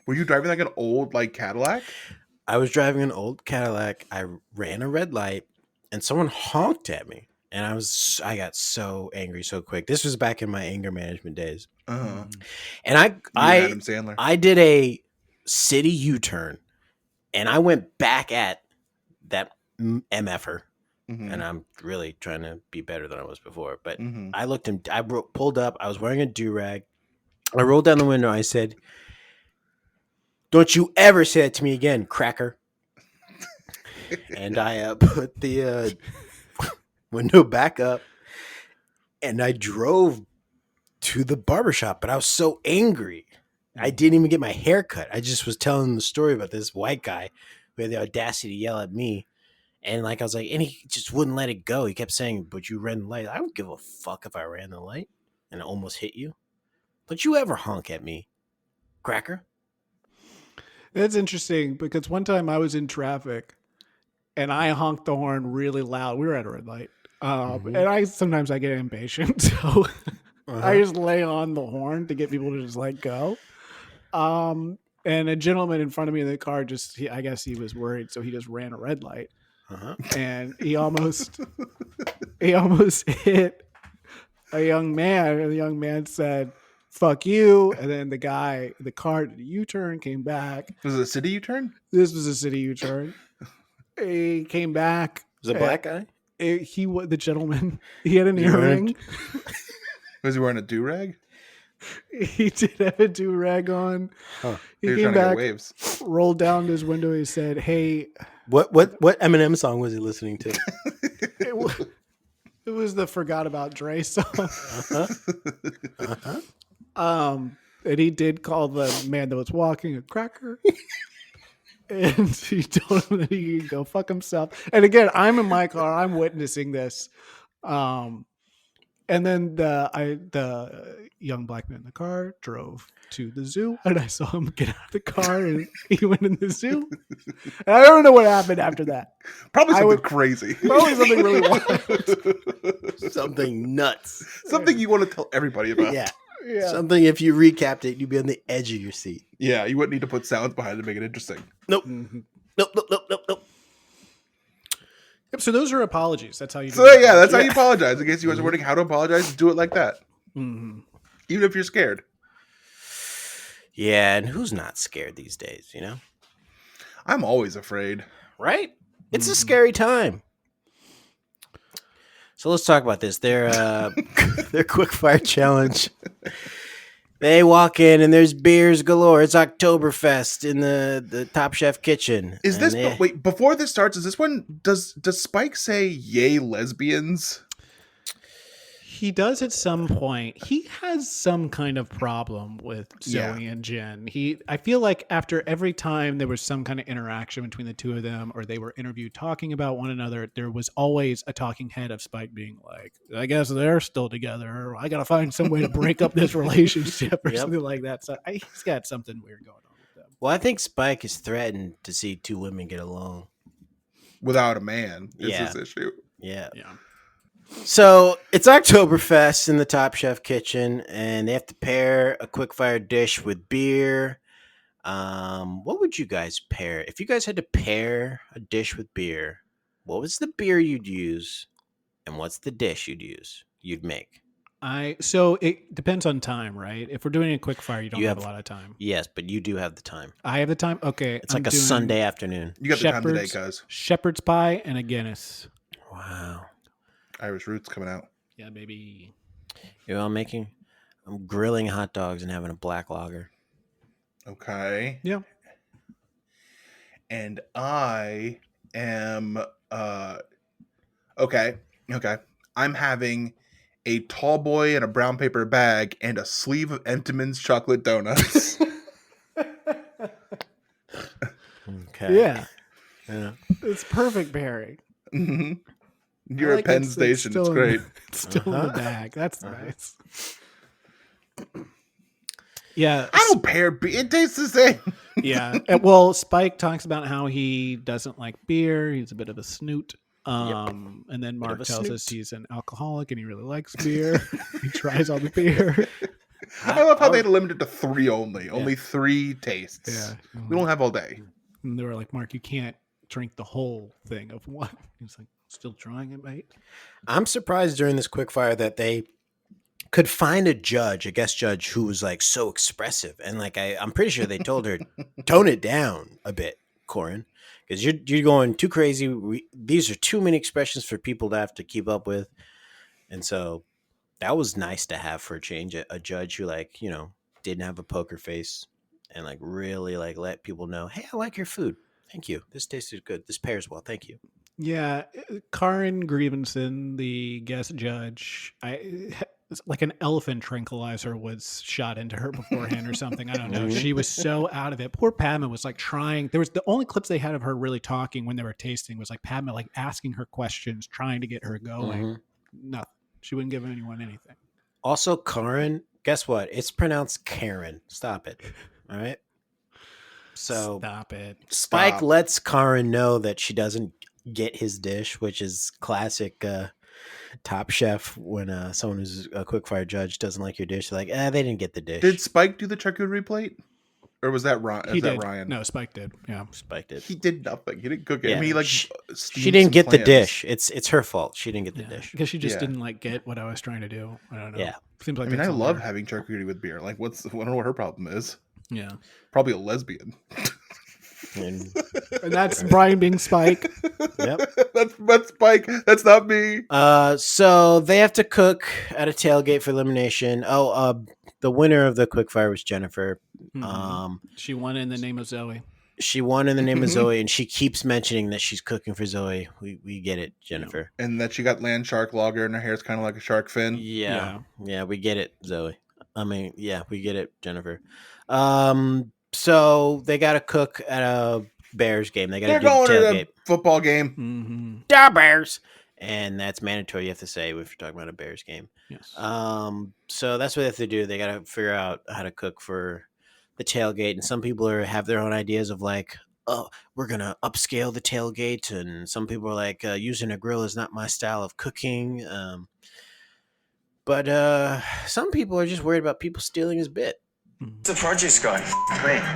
Were you driving like an old like Cadillac? I was driving an old Cadillac. I ran a red light and someone honked at me. And I got so angry so quick. This was back in my anger management days. Uh-huh. And Adam Sandler. I did a city U-turn and I went back at that MFer. Mm-hmm. And I'm really trying to be better than I was before. But Mm-hmm. I looked him. I pulled up. I was wearing a do-rag. I rolled down the window. I said, "Don't you ever say that to me again, cracker." And I put the window back up. And I drove to the barbershop. But I was so angry. I didn't even get my hair cut. I just was telling the story about this white guy who had the audacity to yell at me. And like I was like, and he just wouldn't let it go. He kept saying, "But you ran the light." I don't give a fuck if I ran the light and I almost hit you. Don't you ever honk at me, cracker. That's interesting because one time I was in traffic and I honked the horn really loud. We were at a red light. And sometimes I get impatient. So I just lay on the horn to get people to just let go. And a gentleman in front of me in the car I guess he was worried. So he just ran a red light. And he almost hit a young man, and the young man said, "Fuck you." And then the car did a U-turn, came back. Was it a city U-turn? This was a city U-turn. He came back. Was it a black guy? He was the gentleman. He had an earring. Was he wearing a do-rag? He did have a do-rag on. Huh. He was came trying to get back, waves. rolled down his window. He said, "Hey." What Eminem song was he listening to? It was the Forgot About Dre song. And he did call the man that was walking a cracker. And he told him that he could go fuck himself. And again, I'm in my car. I'm witnessing this. And then the young black man in the car drove to the zoo, and I saw him get out of the car, and he went in the zoo. And I don't know what happened after that. Probably something crazy. Probably something really wild. Something nuts. Something you want to tell everybody about. Yeah. Yeah. Something, if you recapped it, you'd be on the edge of your seat. Yeah, you wouldn't need to put sounds behind it to make it interesting. Nope. Mhm. Nope, nope, nope, nope, nope. Yep, so those are apologies. That's how you do So it. yeah, that's how you apologize. In case you guys are wondering how to apologize, do it like that. Mhm. Even if you're scared. Yeah, and who's not scared these days, you know? I'm always afraid. Right? It's a scary time. So let's talk about this. Their quick fire challenge. They walk in and there's beers galore. It's Oktoberfest in the Top Chef kitchen. Is And this they- wait, before this starts, is this one does Spike say yay lesbians? He does at some point. He has some kind of problem with Yeah. Zoe and Jen. I feel like after every time there was some kind of interaction between the two of them, or they were interviewed talking about one another, there was always a talking head of Spike being like, I guess they're still together, or I got to find some way to break up this relationship or Yep. something like that. So he's got something weird going on with them. Well, I think Spike is threatened to see two women get along. Without a man is Yeah. this issue. Yeah. Yeah. So it's Oktoberfest in the Top Chef kitchen, and they have to pair a quick fire dish with beer. What would you guys pair? If you guys had to pair a dish with beer, what was the beer you'd use, and what's the dish you'd make? So it depends on time, right? If we're doing a quick fire, you don't You have a have- lot of time. Yes, but you do have the time. I have the time. Okay. It's like a Sunday afternoon. You got the time today, cuz. Shepherd's pie and a Guinness. Wow. Irish Roots coming out. Yeah, maybe. You know what I'm making? I'm grilling hot dogs and having a black lager. Okay. Yeah. And I am okay. I'm having a tall boy in a brown paper bag and a sleeve of Entenmann's chocolate donuts. Okay. Yeah. Yeah. It's perfect pairing. hmm I You're like at Penn it's Station. It's still in- great. It's still in the bag. That's nice. Yeah. I don't pair beer. It tastes the same. Yeah. Well, Spike talks about how he doesn't like beer. He's a bit of a snoot. And then Mark of a tells us snoot. he's an alcoholic and he really likes beer. He tries all the beer. I love how they limit it to 3 only. Only 3 tastes. Yeah. We don't have all day. And they were like, Mark, you can't drink the whole thing of one. He's like, still trying it, mate. I'm surprised during this quickfire that they could find a guest judge who was like so expressive. And like, I'm pretty sure they told her, tone it down a bit, Corin, because you're going too crazy. These are too many expressions for people to have to keep up with. And so that was nice to have for a change, a judge who like, you know, didn't have a poker face and like really like let people know, hey, I like your food. Thank you. This tasted good. This pairs well. Thank you. Yeah, Karen Grievenson, the guest judge, it's like an elephant tranquilizer was shot into her beforehand or something. I don't know. She was so out of it. Poor Padma was like trying. There was the only clips they had of her really talking when they were tasting was like Padma like asking her questions, trying to get her going. Nothing. She wouldn't give anyone anything. Also, Karen, guess what? It's pronounced Karen. Stop it. All right. So Stop it. Spike Stop. lets Karen know that she doesn't get his dish, which is classic Top Chef when someone who's a quickfire judge doesn't like your dish. They're like, they didn't get the dish. Did Spike do the charcuterie plate? Or was that Ryan? He Is that did. Ryan? No, Spike did. Yeah. Spike did. He did nothing. He didn't cook it. Yeah, I mean, he like she steamed didn't some get the clams. dish. It's her fault. She didn't get the Yeah, dish. because she just Yeah. didn't like get what I was trying to do. I don't know. Yeah. Seems like I mean, I that's on love her. having charcuterie with beer. Like, I don't know what her problem is. Yeah. Probably a lesbian. And, And that's Brian being Spike. yep. That's Spike. That's not me. So they have to cook at a tailgate for elimination. The winner of the quickfire was Jennifer. Mhm. She won in the name of Zoe. She won in the name of Zoe, and she keeps mentioning that she's cooking for Zoe. We get it, Jennifer. And that she got land shark lager and her hair's kind of like a shark fin. Yeah, we get it, Zoe. I mean, yeah, we get it, Jennifer. So they got to cook at a Bears game. They got to They're do the going to tailgate. the football game. Mm-hmm. Da Bears, and that's mandatory. You have to say if you're talking about a Bears game. Yes. So that's what they have to do. They got to figure out how to cook for the tailgate, and some people have their own ideas of like, oh, we're gonna upscale the tailgate, and some people are like, using a grill is not my style of cooking. But some people are just worried about people stealing his bit. The produce guy,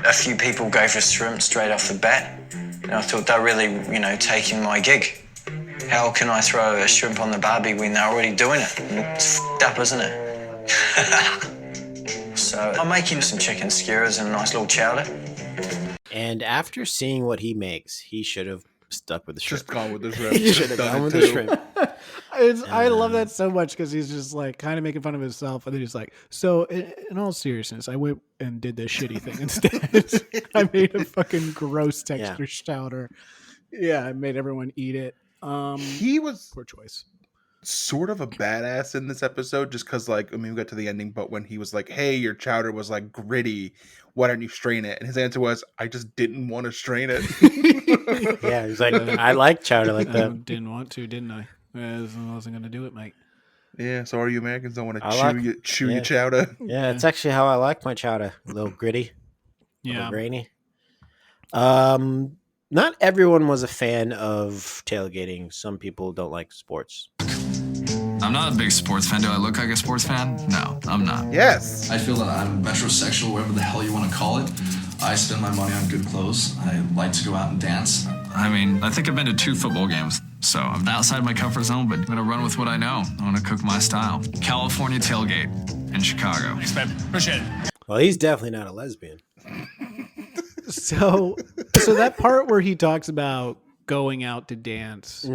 a few people gave us shrimp straight off the bat, and I thought they're really, taking my gig. How can I throw a shrimp on the barbie when they're already doing it? It's f***ed up, isn't it? So I'm making some chicken skewers and a nice little chowder. And after seeing what he makes, he should have stuck with the shrimp. Just gone with the shrimp. He should have gone with the shrimp. I love that so much because he's just like kind of making fun of himself, and then he's like, "So, in all seriousness, I went and did this shitty thing instead. I made a fucking gross texture chowder. Yeah, I made everyone eat it. He was Poor choice. sort of a badass in this episode, just because, like, I mean, we got to the ending, but when he was like, "Hey, your chowder was like gritty. Why don't you strain it?" And his answer was, "I just didn't want to strain it." Yeah, he's like, I like chowder like I that. didn't want to, didn't I? I wasn't going to do it, mate. Yeah, so all you Americans don't want to I chew like- your chowder. Yeah, it's actually how I like my chowder. A little gritty, a little Yeah. grainy. Not everyone was a fan of tailgating. Some people don't like sports. I'm not a big sports fan. Do I look like a sports fan? No, I'm not. Yes. I feel that I'm metrosexual, whatever the hell you want to call it. I spend my money on good clothes. I like to go out and dance. I mean, I think I've been to 2 football games, so I'm outside my comfort zone, but I'm going to run with what I know. I'm going to cook my style. California tailgate in Chicago. Thanks, babe. Appreciate it. Well, he's definitely not a lesbian. So that part where he talks about going out to dance,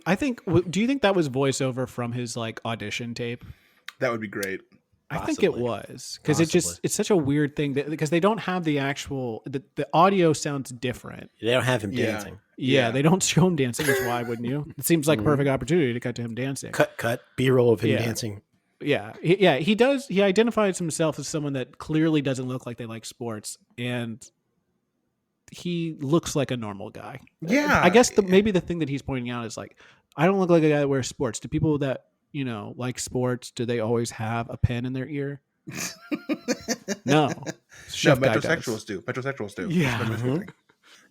I think. Do you think that was voiceover from his like audition tape? That would be great. I think it was because it's such a weird thing because they don't have the actual the audio sounds different. They don't have him Yeah. dancing. Yeah, they don't show him dancing. Which why wouldn't you? It seems like a perfect opportunity to cut to him dancing. Cut. B-roll of him Yeah. dancing. Yeah, he does. He identifies himself as someone that clearly doesn't look like they like sports, and he looks like a normal guy. Yeah. I guess maybe the thing that he's pointing out is like, I don't look like a guy that wears sports. Do people that like sports, do they always have a pen in their ear? No. No, Chef guy does. metrosexuals do. Metrosexuals do. Yeah. That's the thing.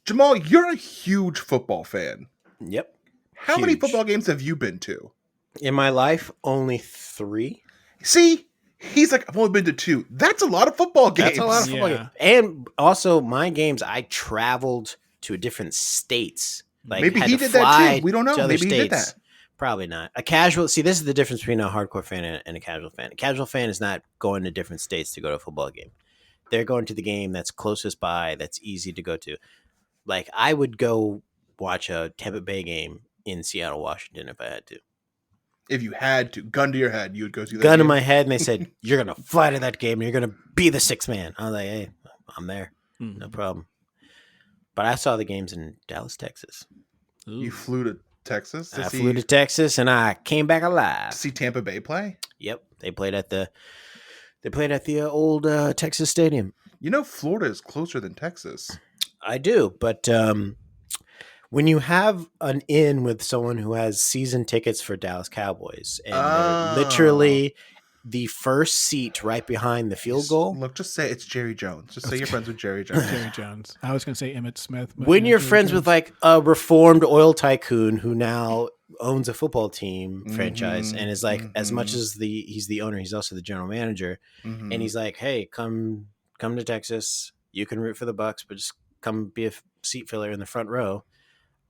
Jamal, you're a huge football fan. Yep. How many Huge. football games have you been to? In my life, only 3. See, he's like, I've only been to 2. That's a lot of football games. That's a lot of football Yeah. games. And also, my games, I traveled to different states. Like, Maybe had he to did that fly too. We don't know. to other Maybe he did states. that. Probably not. A casual. See, this is the difference between a hardcore fan and a casual fan. A casual fan is not going to different states to go to a football game. They're going to the game that's closest by, that's easy to go to. Like, I would go watch a Tampa Bay game in Seattle, Washington if I had to. If you had to, gun to your head, you would go see that Gun to game. my head, and they said, you're going to fly to that game and you're going to be the 6th man. I was like, hey, I'm there. No problem. But I saw the games in Dallas, Texas. You flew to Texas to I see, flew to Texas and I came back to alive. see Tampa Bay play? Yep, they played at the old Texas Stadium. You know, Florida is closer than Texas. I do, but when you have an in with someone who has season tickets for Dallas Cowboys and they're literally the first seat right behind the field goal. Look, just say it's Jerry Jones. Just say you're friends with Jerry Jones. Jerry Jones. I was going to say Emmett Smith. but When yeah, you're Jerry friends Jones. with like a reformed oil tycoon who now owns a football team franchise and is like, as much as he's the owner, he's also the general manager, and he's like, hey, come to Texas. You can root for the Bucks, but just come be a seat filler in the front row.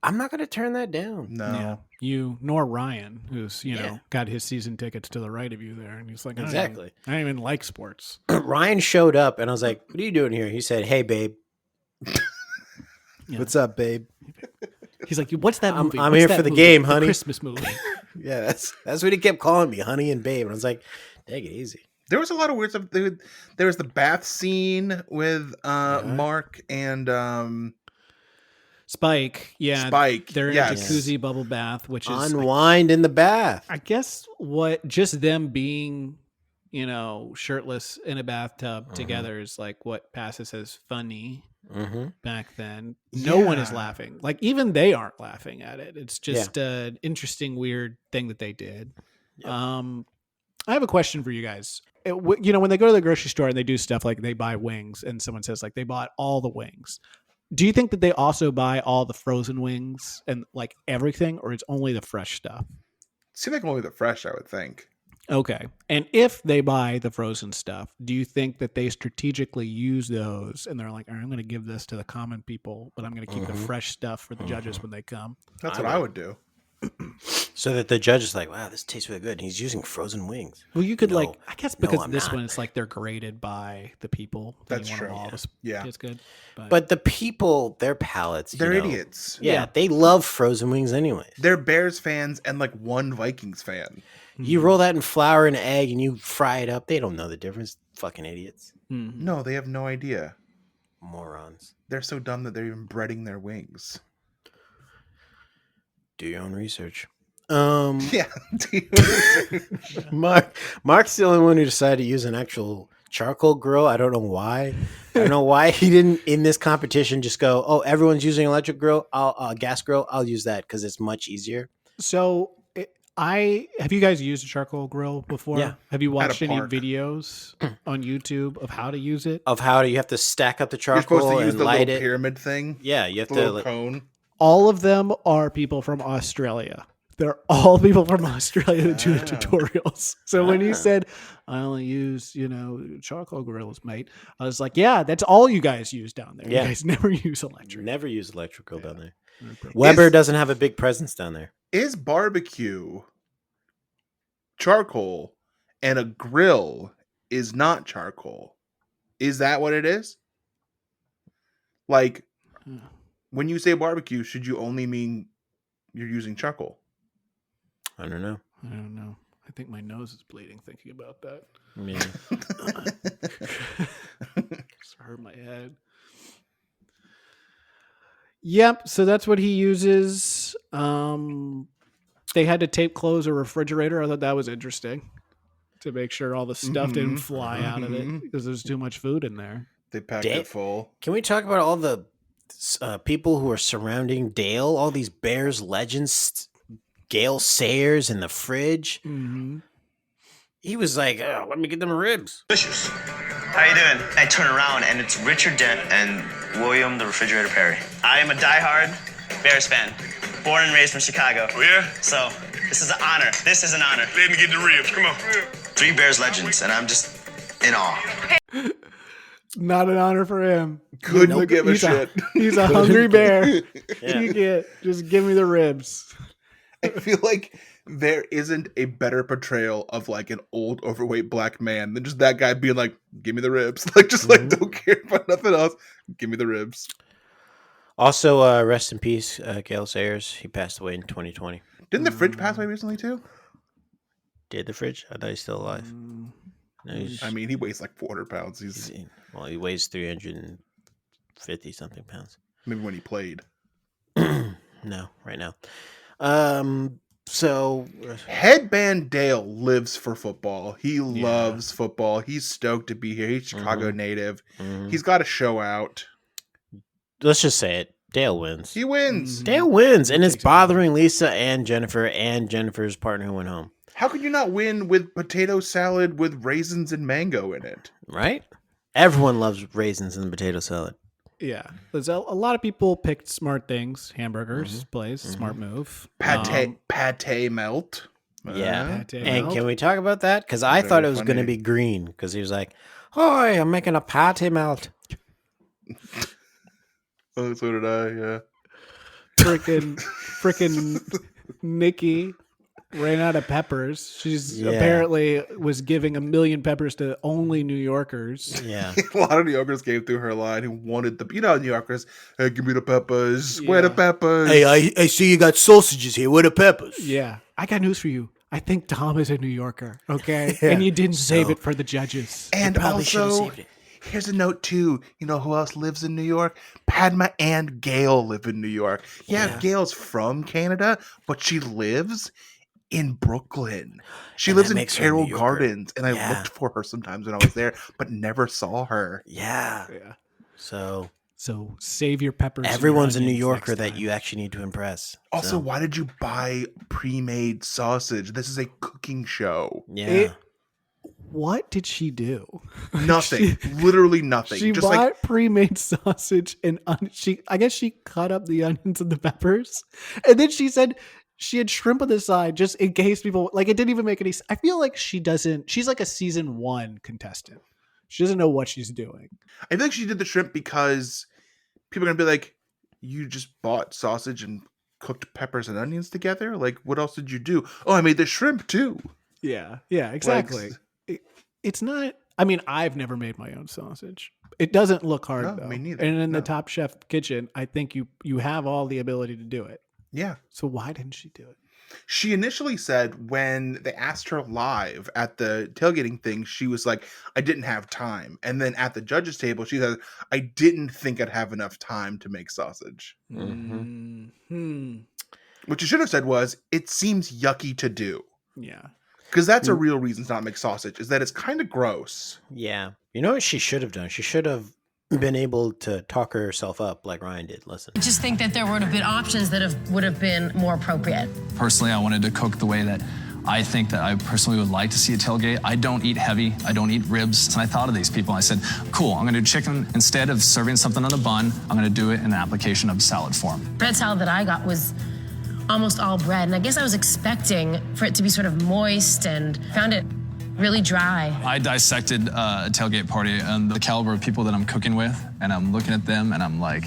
I'm not going to turn that down. No. Yeah, you nor Ryan, who's Yeah. got his season tickets to the right of you there, and he's like, Exactly. I don't even like sports. Ryan showed up, and I was like, what are you doing here? He said, hey, babe. Yeah. What's up, babe? He's like, what's that movie? I'm What's here that for the movie? game, The honey. Christmas movie. Yeah, that's what he kept calling me, honey and babe. And I was like, take it easy. There was a lot of weird stuff. There was the bath scene with Mark and Spike, Spike, they're in yes. a jacuzzi bubble bath, which is Unwind in the bath. I guess what just them being, shirtless in a bathtub together is like what passes as funny back then. No one is laughing. Like even they aren't laughing at it. It's just an interesting, weird thing that they did. Yep. I have a question for you guys. When they go to the grocery store and they do stuff like they buy wings and someone says like they bought all the wings. Do you think that they also buy all the frozen wings and like everything, or it's only the fresh stuff? Seems like only the fresh, I would think. Okay. And if they buy the frozen stuff, do you think that they strategically use those and they're like, all right, I'm going to give this to the common people, but I'm going to keep the fresh stuff for the judges when they come? That's what I would do. So that the judge is like, wow, this tastes really good. And he's using frozen wings. Well, you could I guess because I'm this not. one, it's like they're graded by the people. That's You want them true, all yeah. to Yeah. taste good. But the people, their palates, They're idiots. Yeah, they love frozen wings anyways. They're Bears fans and like one Vikings fan. You roll that in flour and egg and you fry it up. They don't know the difference. Fucking idiots. No, they have no idea. Morons. They're so dumb that they're even breading their wings. Do your own research. Yeah. Mark's the only one who decided to use an actual charcoal grill. I don't know why. I don't know why he didn't in this competition just go, oh, everyone's using electric grill, gas grill. I'll use that because it's much easier. So have you guys used a charcoal grill before? Yeah. Have you watched any park. videos on YouTube of how to use it? Of how you have to stack up the You're charcoal supposed to use and the light little it. pyramid thing. Yeah, you have The to. little cone. All of them are people from Australia. They're all people from Australia that do the tutorials. So when you said, I only use, charcoal grills, mate, I was like, yeah, that's all you guys use down there. Yeah. You guys never use electric. Never use electric grill down there. Weber doesn't have a big presence down there. Is barbecue charcoal and a grill is not charcoal? Is that what it is? Like, when you say barbecue, should you only mean you're using charcoal? I don't know. I don't know. I think my nose is bleeding thinking about that. Yeah. Just hurt my head. Yep. So that's what he uses. They had to tape close a refrigerator. I thought that was interesting to make sure all the stuff didn't fly out of it because there's too much food in there. They packed it full. Can we talk about all the people who are surrounding Dale? All these Bears legends, Gale Sayers in the fridge. Mm-hmm. He was like, oh, let me get them ribs. Delicious. How you doing? I turn around and it's Richard Dent and William the Refrigerator Perry. I am a diehard Bears fan, born and raised from Chicago. Oh, yeah? So this is an honor. This is an honor. Let me get the ribs. Come on. 3 Bears legends, and I'm just in awe. Not an honor for him. Couldn't give a shit. He's a hungry bear. Just give me the ribs. I feel like there isn't a better portrayal of like an old overweight black man than just that guy being like, give me the ribs. Like, just like, don't care about nothing else. Give me the ribs. Also, rest in peace, Gale Sayers. He passed away in 2020. Didn't the fridge pass away recently too? Did the fridge? I thought he's still alive. No, I mean, he weighs like 400 pounds. he weighs 350 something pounds. Maybe when he played. No, right now. So Headband Dale lives for football. He loves football. He's stoked to be here. He's Chicago native. He's got a show out. let's just say it. Dale wins. He wins. Dale wins, and it's bothering Lisa and Jennifer's partner who went home. How could you not win with potato salad with raisins and mango in it? Right? Everyone loves raisins in potato salad. Yeah. There's a lot of people picked smart things. Hamburgers, plays, smart move. Pate melt. Yeah. Pate And melt. can we talk about that? Because I thought it was going to be green. Because he was like, "Hi, I'm making a pate melt." Oh, so did I, yeah. Freaking Nikki ran out of peppers. She's apparently was giving 1 million peppers to only New Yorkers. Yeah. A lot of New Yorkers came through her line who wanted the, New Yorkers, hey, give me the peppers. Where the peppers? Hey, I see you got sausages here. Where the peppers? Yeah. I got news for you. I think Tom is a New Yorker, okay? And you didn't save it for the judges. And Probably should have also, saved it. Here's a note too. You know who else lives in New York? Padma and Gail live in New York. Yeah, Gail's from Canada, but she lives in Brooklyn. She And lives that in makes her a New Carroll Yorker. Gardens, and I Yeah. looked for her sometimes when I was there, but never saw her. Yeah. Yeah. So So save your peppers. and your everyone's a New onions Yorker next that time. you actually need to impress. Also, So, why did you buy pre-made sausage? This is a cooking show. yeah. What did she do? Nothing. Literally nothing. She Just bought like pre-made sausage and I guess she cut up the onions and the peppers, and then she said she had shrimp on the side just in case people like. It didn't even make any. I feel like she doesn't. She's like a season 1 contestant. She doesn't know what she's doing. I think she did the shrimp because people are gonna be like, you just bought sausage and cooked peppers and onions together? Like, what else did you do? Oh, I made the shrimp too. Yeah, exactly. It's not. I mean, I've never made my own sausage. It doesn't look hard No, though. me neither. And in No. the Top Chef kitchen, I think you have all the ability to do it. Yeah. So why didn't she do it? She initially said when they asked her live at the tailgating thing, she was like, I didn't have time. And then at the judges' table, she said, I didn't think I'd have enough time to make sausage. Hmm. What you should have said was, it seems yucky to do. Yeah. Because that's a real reason to not make sausage, is that it's kind of gross. Yeah. You know what she should have done? She should have been able to talk herself up like Ryan did. Listen. I just think that there would have been options that would have been more appropriate. Personally, I wanted to cook the way that I think that I personally would like to see a tailgate. I don't eat heavy. I don't eat ribs. And I thought of these people. I said, cool, I'm going to do chicken. Instead of serving something on a bun, I'm going to do it in an application of salad form. Bread salad that I got was almost all bread, and I guess I was expecting for it to be sort of moist, and found it really dry. I dissected a tailgate party and the caliber of people that I'm cooking with, and I'm looking at them and I'm like,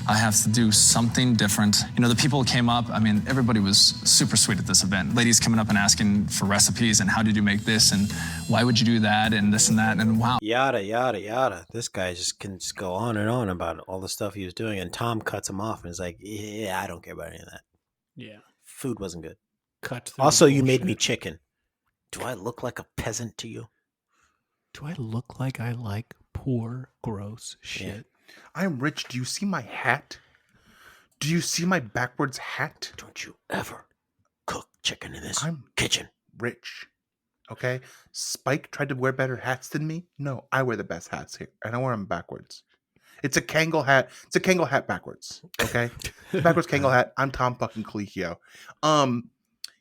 I have to do something different. You know, the people who came up, I mean, everybody was super sweet at this event. Ladies coming up and asking for recipes and how did you make this and why would you do that and this and that, and wow. Yada, yada, yada. This guy just can just go on and on about all the stuff he was doing. And Tom cuts him off and is like, yeah, I don't care about any of that. Yeah. Food wasn't good. Cut. through Also, the you made me bullshit. chicken. Do I look like a peasant to you? Do I look like I like poor, gross shit? I'm rich. Do you see my hat? Do you see my backwards hat? Don't you ever cook chicken in this I'm kitchen. rich. Okay? Spike tried to wear better hats than me. No, I wear the best hats here, and I wear them backwards. It's a Kangol hat. It's a Kangol hat backwards. Okay? Backwards Kangol hat. I'm Tom fucking Colicchio.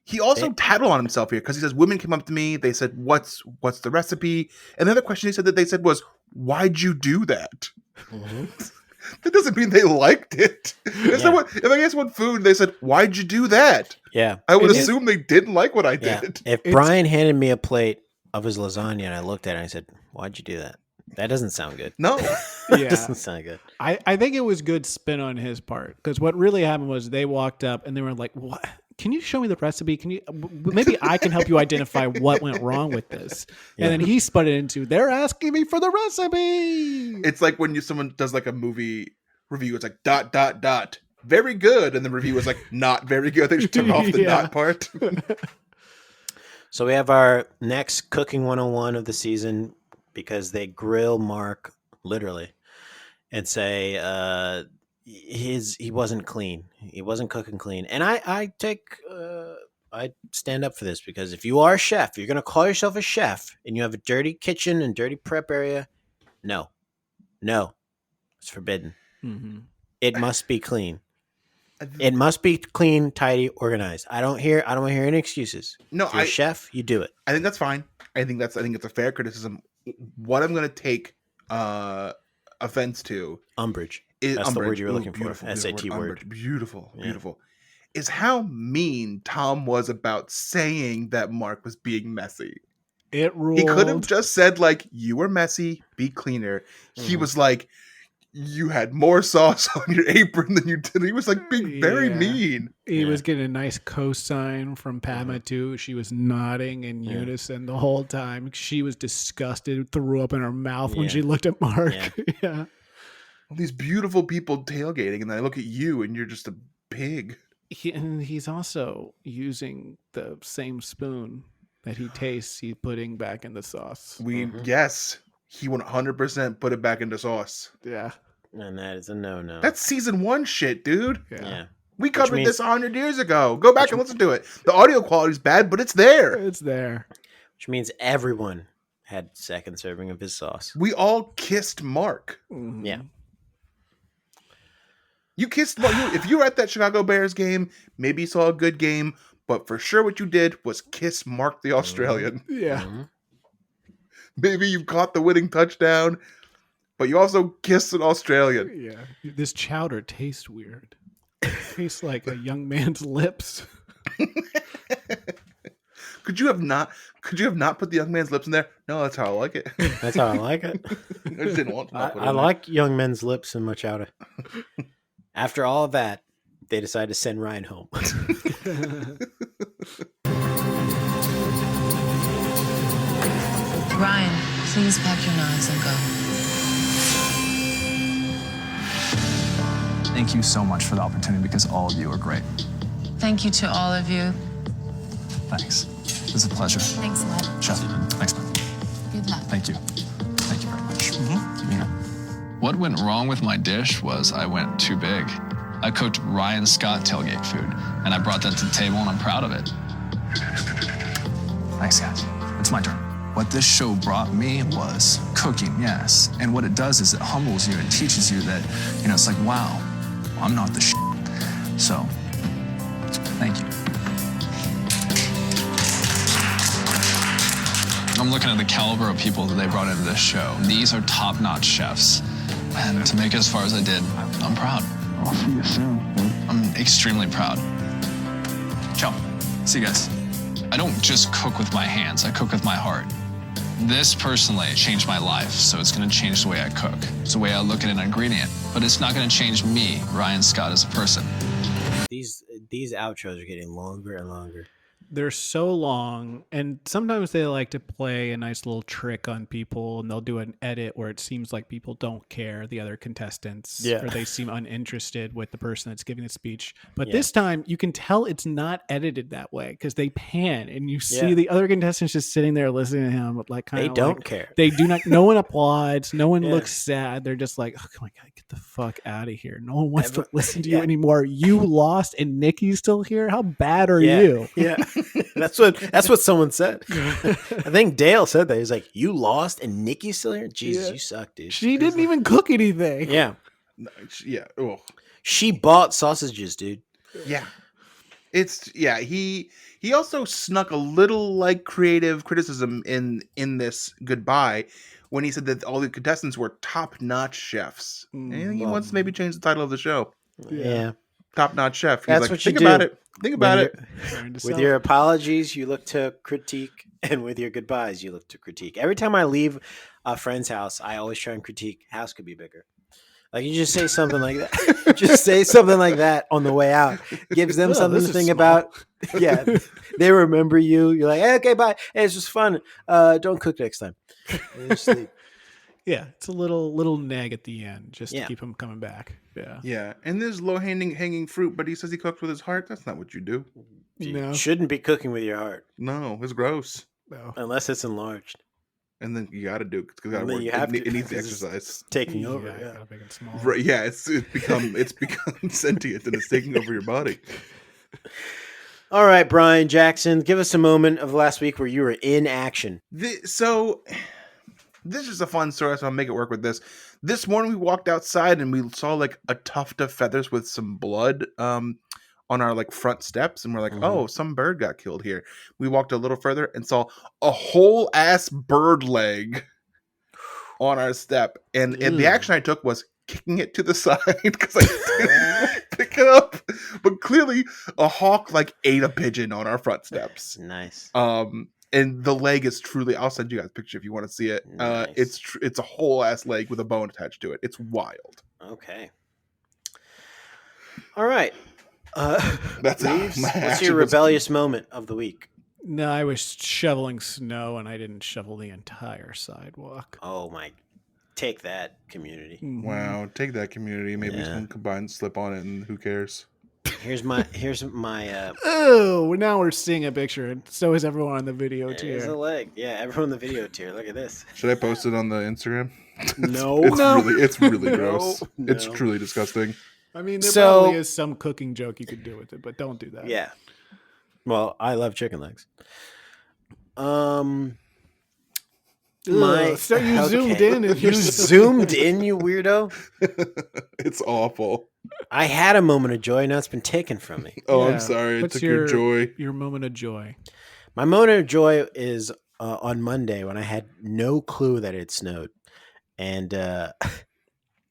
He also tattled on himself here because he says women came up to me. They said, "What's the recipe?" And the other question they said was, "Why'd you do that?" That doesn't mean they liked it. If I guess what food, they said, "Why'd you do that?" Yeah. I would assume they didn't like what I Yeah. did. If Brian handed me a plate of his lasagna and I looked at it and I said, why'd you do that? That doesn't sound good. No. It Yeah. doesn't sound good. I think it was good spin on his part, because what really happened was they walked up and they were like, what? Can you show me the recipe? Can you, maybe I can help you identify what went wrong with this. Yeah. And then he spun it into, they're asking me for the recipe. It's like when someone does like a movie review, it's like ... very good, and the review was like not very good. They just took off the Yeah. not part. So we have our next cooking 101 of the season because they grill Mark literally and say he wasn't clean. He wasn't cooking clean. And I stand up for this because if you are a chef, you're going to call yourself a chef and you have a dirty kitchen and dirty prep area. No, it's forbidden. Mm-hmm. It must be clean. It must be clean, tidy, organized. I don't want to hear any excuses. No, if you're a chef, you do it. I think that's fine. I think it's a fair criticism. What I'm going to take offense to Umbrage. is That's the word you were Ooh, looking for. beautiful, SAT beautiful word. umbrage. Beautiful, Yeah. beautiful. Is how mean Tom was about saying that Mark was being messy. It ruled. He could have just said, like, you were messy, be cleaner. He was like, you had more sauce on your apron than you did. He was like being very Yeah. mean. He was getting a nice cosign from Padma too. She was nodding in unison the whole time. She was disgusted, threw up in her mouth when Yeah. she looked at Mark. Yeah. Yeah. All these beautiful people tailgating, and then I look at you and you're just a pig. And he's also using the same spoon that he tastes. He's putting back in the sauce. Yes. he 100% put it back into sauce. Yeah. And that is a no. That's season 1 shit, dude. Yeah. We covered means- this 100 years ago. Go back and listen to it. The audio quality's bad, but it's there. It's there. Which means everyone had second serving of his sauce. We all kissed Mark. Yeah. You kissed Mark. If you were at that Chicago Bears game, maybe you saw a good game, but for sure what you did was kiss Mark the Australian. Yeah. Maybe you caught the winning touchdown, but you also kissed an Australian. Yeah. This chowder tastes weird. It tastes like a young man's lips. Could you have not put the young man's lips in there? No, that's how I like it. That's how I like it. I just didn't want to. I like young men's lips and much outer. After all of that, they decided to send Ryan home. Ryan, please pack your knives and go. Thank you so much for the opportunity because all of you are great. Thank you to all of you. Thanks. It was a pleasure. Thanks a lot. Chef, thanks, man. Good luck. Thank you. Thank you very much. Yeah. What went wrong with my dish was I went too big. I cooked Ryan Scott tailgate food, and I brought that to the table, and I'm proud of it. Thanks, guys. It's my turn. What this show brought me was cooking, yes. And what it does is it humbles you and teaches you that, it's like, wow, I'm not the shit. So, thank you. I'm looking at the caliber of people that they brought into this show. These are top-notch chefs. And to make it as far as I did, I'm proud. I'll see you soon. I'm extremely proud. Ciao. See you guys. I don't just cook with my hands, I cook with my heart. This personally changed my life, so it's gonna change the way I cook. It's the way I look at an ingredient. But it's not gonna change me, Ryan Scott, as a person. These outros are getting longer and longer. They're so long, and sometimes they like to play a nice little trick on people, and they'll do an edit where it seems like people don't care, the other contestants, or they seem uninterested with the person that's giving the speech. But this time, you can tell it's not edited that way because they pan, and you see the other contestants just sitting there listening to him, like kind of. They don't care. They do not. No one applauds. No one looks sad. They're just like, oh my god, get the fuck out of here. No one wants to listen to you anymore. You lost, and Nikki's still here. How bad are you? Yeah. That's what someone said. I think Dale said that. He's like, you lost and Nikki's still here? Jesus, you suck, dude. She didn't even cook anything. Yeah. Yeah. Oh. She bought sausages, dude. Yeah. He also snuck a little like creative criticism in this goodbye when he said that all the contestants were top-notch chefs. And I think he wants to maybe change the title of the show. Yeah. Top-notch chef. He's That's like, what you think do. about it. Think about it. With your apologies, you look to critique, and with your goodbyes, you look to critique. Every time I leave a friend's house, I always try and critique. House could be bigger. Like, you just say something like that. Just say something like that on the way out. Gives them something to think about. Yeah. They remember you. You're like, hey, okay, bye. Hey, it's just fun. Don't cook next time. And you sleep. Yeah, it's a little nag at the end just to Yeah. keep him coming back. Yeah. Yeah. And there's low-hanging fruit, but he says he cooks with his heart. That's not what you do. You No. shouldn't be cooking with your heart No, it's gross. No. unless it's enlarged. And then you got to do it because And then you have to. it needs because it's exercise. taking over. Yeah, Yeah. gotta make it small. Right, yeah, it's become sentient and it's taking over your body. All right, Brian Jackson, give us a moment of last week where you were in action. So this is a fun story, so I'll make it work with this. This morning we walked outside and we saw like a tuft of feathers with some blood on our like front steps, and we're like, oh, some bird got killed here. We walked a little further and saw a whole ass bird leg on our step, and the action I took was kicking it to the side because I didn't pick it up. But clearly, a hawk like ate a pigeon on our front steps. Nice. And the leg is truly, I'll send you guys a picture if you want to see it. Nice. It's a whole ass leg with a bone attached to it. It's wild. Okay. All right. That's Reeves, my what's action your was- rebellious moment of the week? No, I was shoveling snow and I didn't shovel the entire sidewalk. Oh my! Take that, community. Wow, take that, community. Maybe Yeah. someone combine slip on it, and who cares? Here's my. Oh, now we're seeing a picture, and so is everyone on the video Here's a tier. leg. Yeah, everyone in the video tier. Look at this. Should I post it on the Instagram? No. It's really gross. No. It's truly disgusting. I mean, there So- probably is some cooking joke you could do with it, but don't do that. Yeah. Well, I love chicken legs. So you zoomed in and You zoomed in, you weirdo. It's awful. I had a moment of joy. Now it's been taken from me. Oh, Yeah. I'm sorry. It What's took your joy. Your moment of joy. My moment of joy is on Monday when I had no clue that it snowed, and it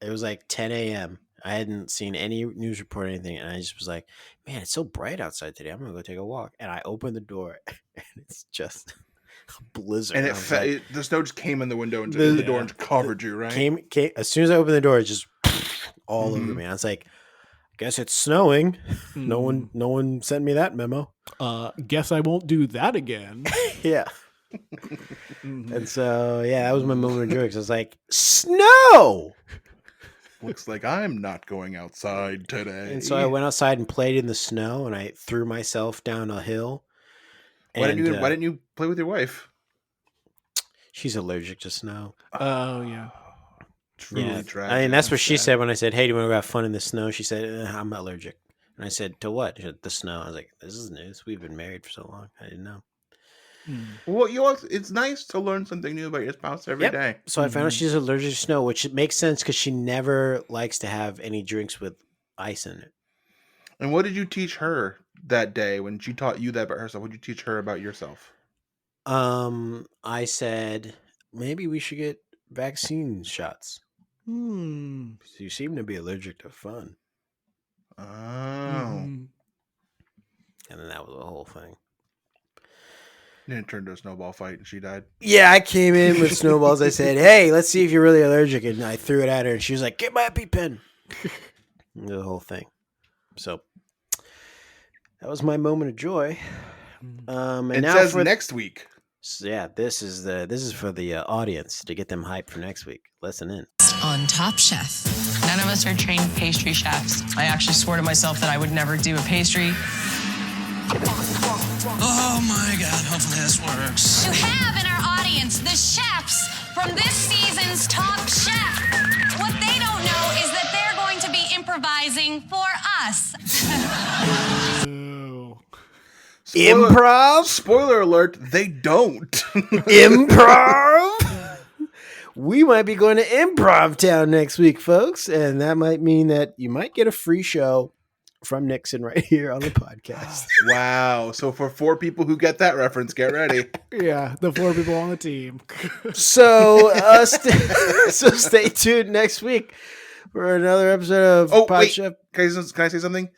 was like 10 a.m. I hadn't seen any news report or anything, and I just was like, "Man, it's so bright outside today. I'm gonna go take a walk." And I opened the door, and it's just a blizzard. And I was like, the snow just came in the window and in the door and covered you, right? came as soon as I opened the door, it just all over me. I was like, "I guess it's snowing." No one sent me that memo. Guess I won't do that again. Yeah. And so, yeah, that was my moment of joy because I was like, snow! Looks like I'm not going outside today. And so I went outside and played in the snow, and I threw myself down a hill. Why And, didn't you play with your wife? she's allergic to snow. Oh, yeah. Truly Yeah. tragic. I mean, that's what she Sad. said when I said, "Hey, do you want to go have fun in the snow?" She said, "I'm allergic." And I said, "To what?" She said, "The snow." I was like, "This is news. We've been married for so long. I didn't know." Well, it's nice to learn something new about your spouse every day. Yep. So I found out she's allergic to snow, which makes sense because she never likes to have any drinks with ice in it. And what did you teach her that day when she taught you that about herself? What did you teach her about yourself? I said maybe we should get vaccine shots. You seem to be allergic to fun, Oh. and then that was the whole thing. And it turned to a snowball fight and she died. Yeah, I came in with snowballs. I said, "Hey, let's see if you're really allergic," and I threw it at her, and she was like, "Get my EpiPen." The whole thing. So that was my moment of joy. And It now says for next week. So, yeah, this is for the audience to get them hyped for next week. Listen in. On Top Chef. None of us are trained pastry chefs. I actually swore to myself that I would never do a pastry. Oh my god, hopefully this works. To have in our audience the chefs from this season's Top Chef. What they don't know is that they're going to be improvising for us. Oh. Improv? Spoiler alert, they don't. Improv? We might be going to Improv Town next week, folks, and that might mean that you might get a free show from Nixon right here on the podcast. Wow. So for 4 people who get that reference, get ready. Yeah, the 4 people on the team. So, so stay tuned next week for another episode of Oh, Pod wait. Chef. Can I say something?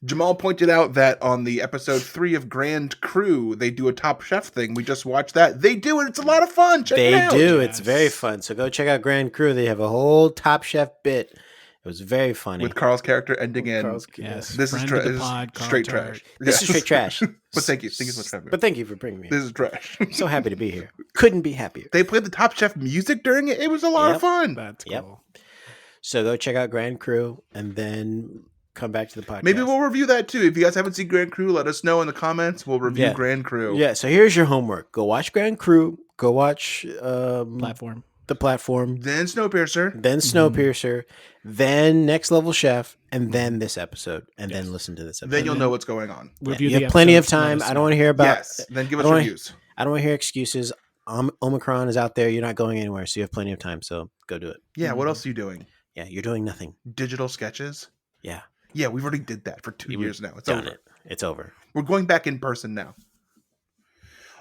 Jamal pointed out that on the episode 3 of Grand Crew, they do a Top Chef thing. We just watched that. They do it. It's a lot of fun. Check it They out. do. It's very fun. So go check out Grand Crew. They have a whole Top Chef bit. It was very funny. With Carl's character ending in. Yes. This is, friend tra- of the this is pod, Carl straight Tart. trash. This is Yes. straight trash. But thank you. Thank you so much for having me. But thank you for bringing me. This is trash. I'm so happy to be here. Couldn't be happier. They played the Top Chef music during it. It was a lot Yep. of fun. That's Yep. cool. So go check out Grand Crew and then come back to the podcast. Maybe we'll review that too. If you guys haven't seen Grand Crew, let us know in the comments. We'll review Yeah. Grand Crew. Yeah. So here's your homework. Go watch Grand Crew. Go watch Platform. the platform. Then Snowpiercer. Then Snowpiercer. Then Next Level Chef. And then this episode. And then listen to this episode. Then you'll know what's going on. Yeah, Review you the have plenty of episodes, let time. us I don't know. want to hear about. Yes. Then give I us don't wanna- reviews. I don't want to hear excuses. Omicron is out there. You're not going anywhere, so you have plenty of time. So go do it. Yeah. What else are you doing? Yeah, you're doing nothing. Digital sketches. Yeah, Yeah, we've already did that for 2 years now. It's done over. it. It's over. We're going back in person now.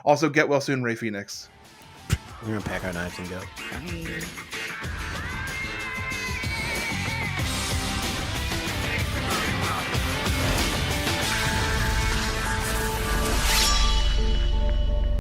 Also, get well soon, Ray Phoenix. We're gonna pack our knives and go.